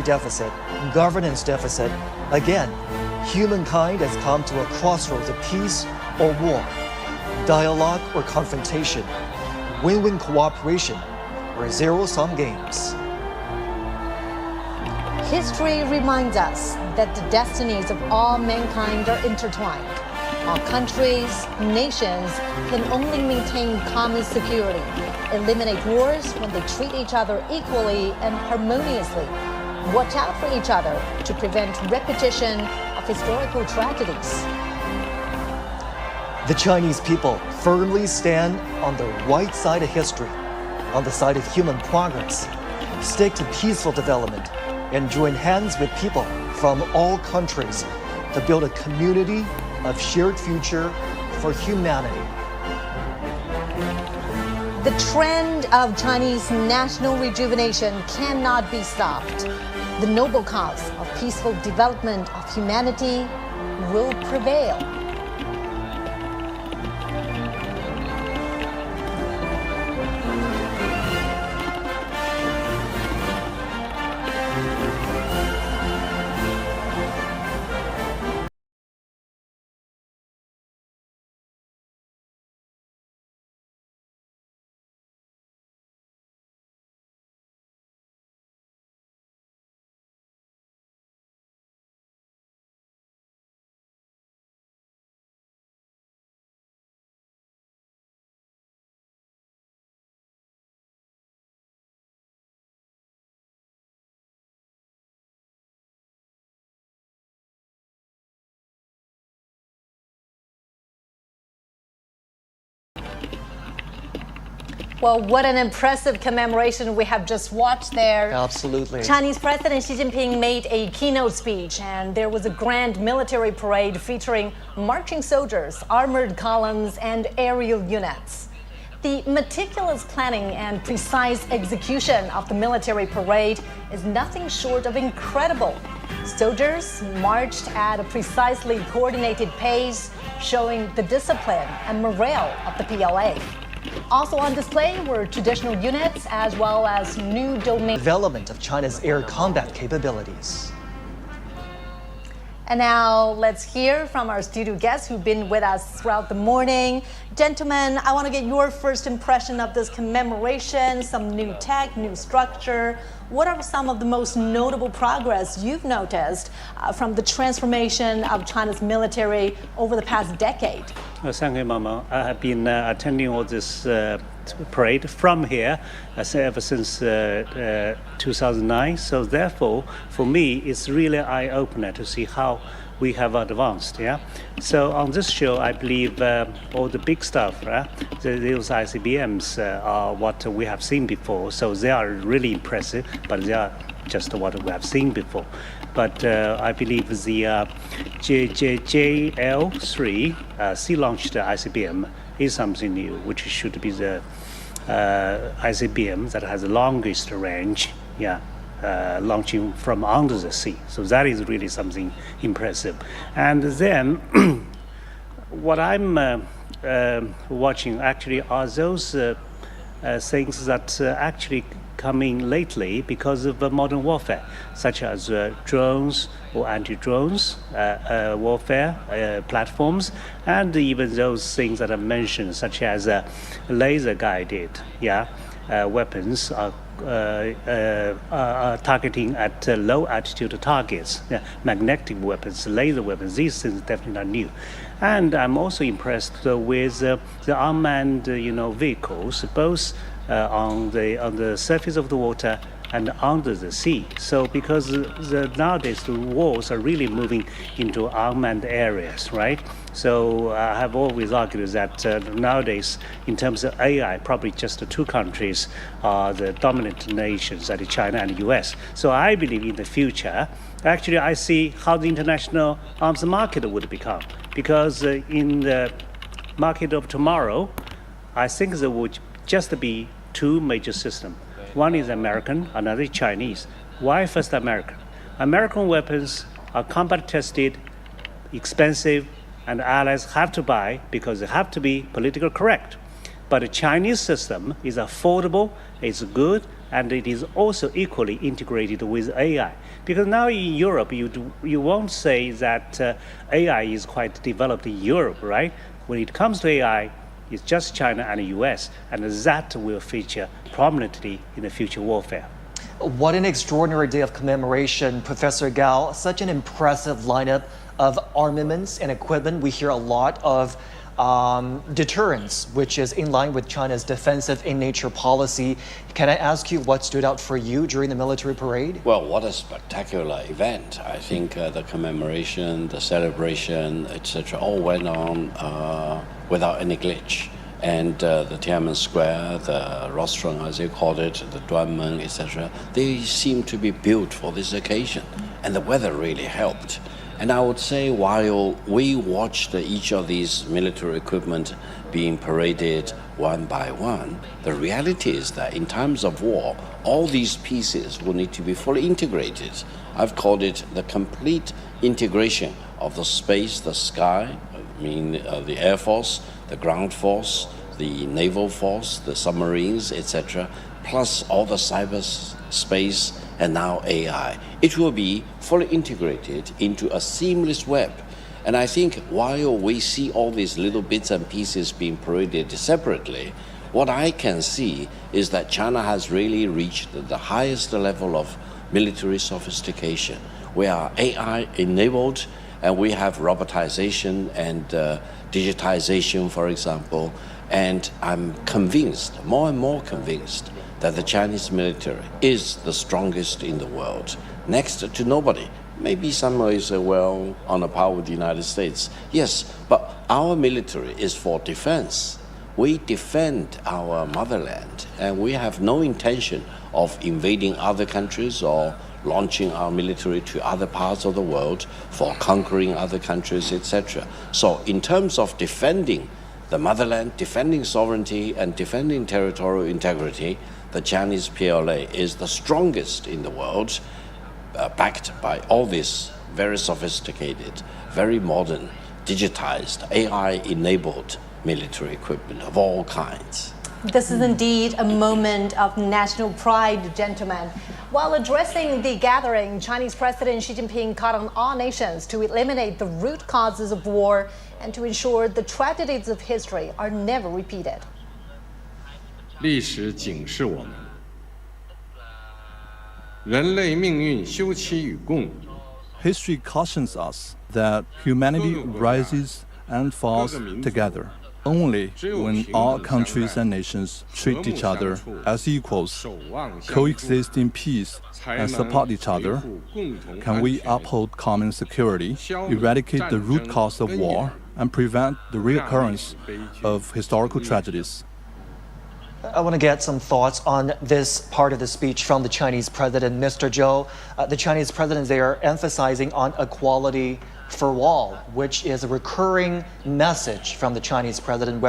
deficit, governance deficit. Again, humankind has come to a crossroads of peace or war, dialogue or confrontation, win-win cooperation or zero-sum games.
History reminds us that the destinies of all mankind are intertwined. All countries, nations can only maintain common security, eliminate wars when they treat each other equally and harmoniously, watch out for each other to prevent repetition of historical tragedies.
The Chinese people firmly stand on the right side of history, on the side of human progress, stick to peaceful development, and join hands with people from all countries to build a community of shared future for humanity.
The trend of Chinese national rejuvenation cannot be stopped. The noble cause of peaceful development of humanity will prevail. Well, what an impressive commemoration we have just watched there.
Absolutely.
Chinese President Xi Jinping made a keynote speech, and there was a grand military parade featuring marching soldiers, armored columns, and aerial units. The meticulous planning and precise execution of the military parade is nothing short of incredible. Soldiers marched at a precisely coordinated pace, showing the discipline and morale of the PLA. Also on display were traditional units as well as new domain
Development of China's air combat capabilities.
And now let's hear from our studio guests who've been with us throughout the morning. Gentlemen, I want to get your first impression of this commemoration, some new tech, new structure. What are some of the most notable progress you've noticed from the transformation of China's military over the past decade?
Thank you, Mama. I have been attending all this parade from here ever since 2009. So therefore, for me, it's really eye-opener to see how we have advanced. Yeah. So on this show, I believe all the big stuff, those ICBMs are what we have seen before. So they are really impressive, but they are just what we have seen before. But I believe the JL3 sea-launched ICBM is something new, which should be the ICBM that has the longest range, launching from under the sea. So that is really something impressive. And then what I'm watching actually are those things that actually coming lately because of modern warfare, such as drones or anti-drones warfare platforms, and even those things that I mentioned, such as laser-guided weapons targeting at low-altitude targets, magnetic weapons, laser weapons. These things definitely are new. And I'm also impressed with the unmanned, vehicles, both on the surface of the water and under the sea. So because nowadays the wars are really moving into unmanned areas, right? So I have always argued that nowadays, in terms of AI, probably just the two countries are the dominant nations, that is China and the US. So I believe in the future, actually I see how the international arms market would become. Because in the market of tomorrow, I think there would just be two major systems. One is American, another is Chinese. Why first American? American weapons are combat tested, expensive, and allies have to buy because they have to be politically correct. But the Chinese system is affordable, it's good, and it is also equally integrated with AI. Because now in Europe, you won't say that AI is quite developed in Europe, right? When it comes to AI, it's just China and the US, and that will feature prominently in the future warfare.
What an extraordinary day of commemoration, Professor Gao. Such an impressive lineup of armaments and equipment. We hear a lot of deterrence, which is in line with China's defensive in nature policy. Can I ask you what stood out for you during the military parade?
Well, what a spectacular event. I think the commemoration, the celebration, etc., all went on without any glitch. And the Tiananmen Square, the rostrum, as they called it, the Duanmen, etc., they seem to be built for this occasion. And the weather really helped. And I would say while we watched each of these military equipment being paraded one by one, the reality is that in times of war, all these pieces will need to be fully integrated. I've called it the complete integration of the space, the sky, the Air Force, the ground force, the naval force, the submarines, etc., plus all the cyberspace and now AI. It will be fully integrated into a seamless web. And I think while we see all these little bits and pieces being paraded separately, what I can see is that China has really reached the highest level of military sophistication. We are AI enabled, and we have robotization and digitization, for example. And I'm convinced, more and more convinced, that the Chinese military is the strongest in the world, next to nobody. Maybe some may say, well, on a par with the United States. Yes, but our military is for defense. We defend our motherland, and we have no intention of invading other countries or launching our military to other parts of the world for conquering other countries, etc. So in terms of defending the motherland, defending sovereignty, and defending territorial integrity, the Chinese PLA is the strongest in the world, backed by all this very sophisticated, very modern, digitized, AI-enabled military equipment of all kinds.
This is indeed a moment of national pride, gentlemen. While addressing the gathering, Chinese President Xi Jinping called on all nations to eliminate the root causes of war and to ensure the tragedies of history are never repeated.
历史警示我们，人类命运休戚与共。
History cautions us that humanity rises and falls together. Only when all countries and nations treat each other as equals, coexist in peace, and support each other, can we uphold common security, eradicate the root cause of war, and prevent the reoccurrence of historical tragedies.
I want to get some thoughts on this part of the speech from the Chinese president, Mr. Zhou. The Chinese president, they are emphasizing on equality for all, which is a recurring message from the Chinese president,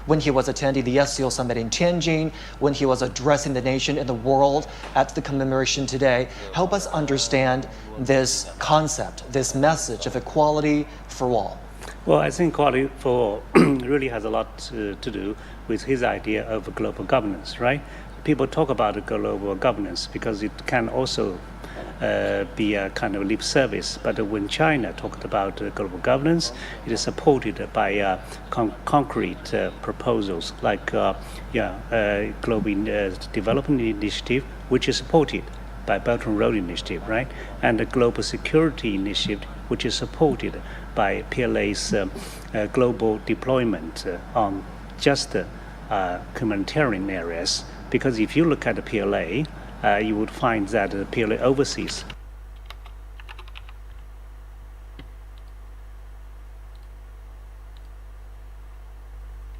when he was attending the SCO summit in Tianjin, when he was addressing the nation and the world at the commemoration today. Help us understand this concept, this message of equality for all.
Well, I think equality for all really has a lot to do with his idea of global governance, right? People talk about global governance because it can also be a kind of lip service. But when China talked about global governance, it is supported by concrete proposals like Global Development Initiative, which is supported by Belt and Road Initiative, right? And the Global Security Initiative, which is supported by PLA's global deployment on just humanitarian areas. Because if you look at the PLA, you would find that the PLA oversees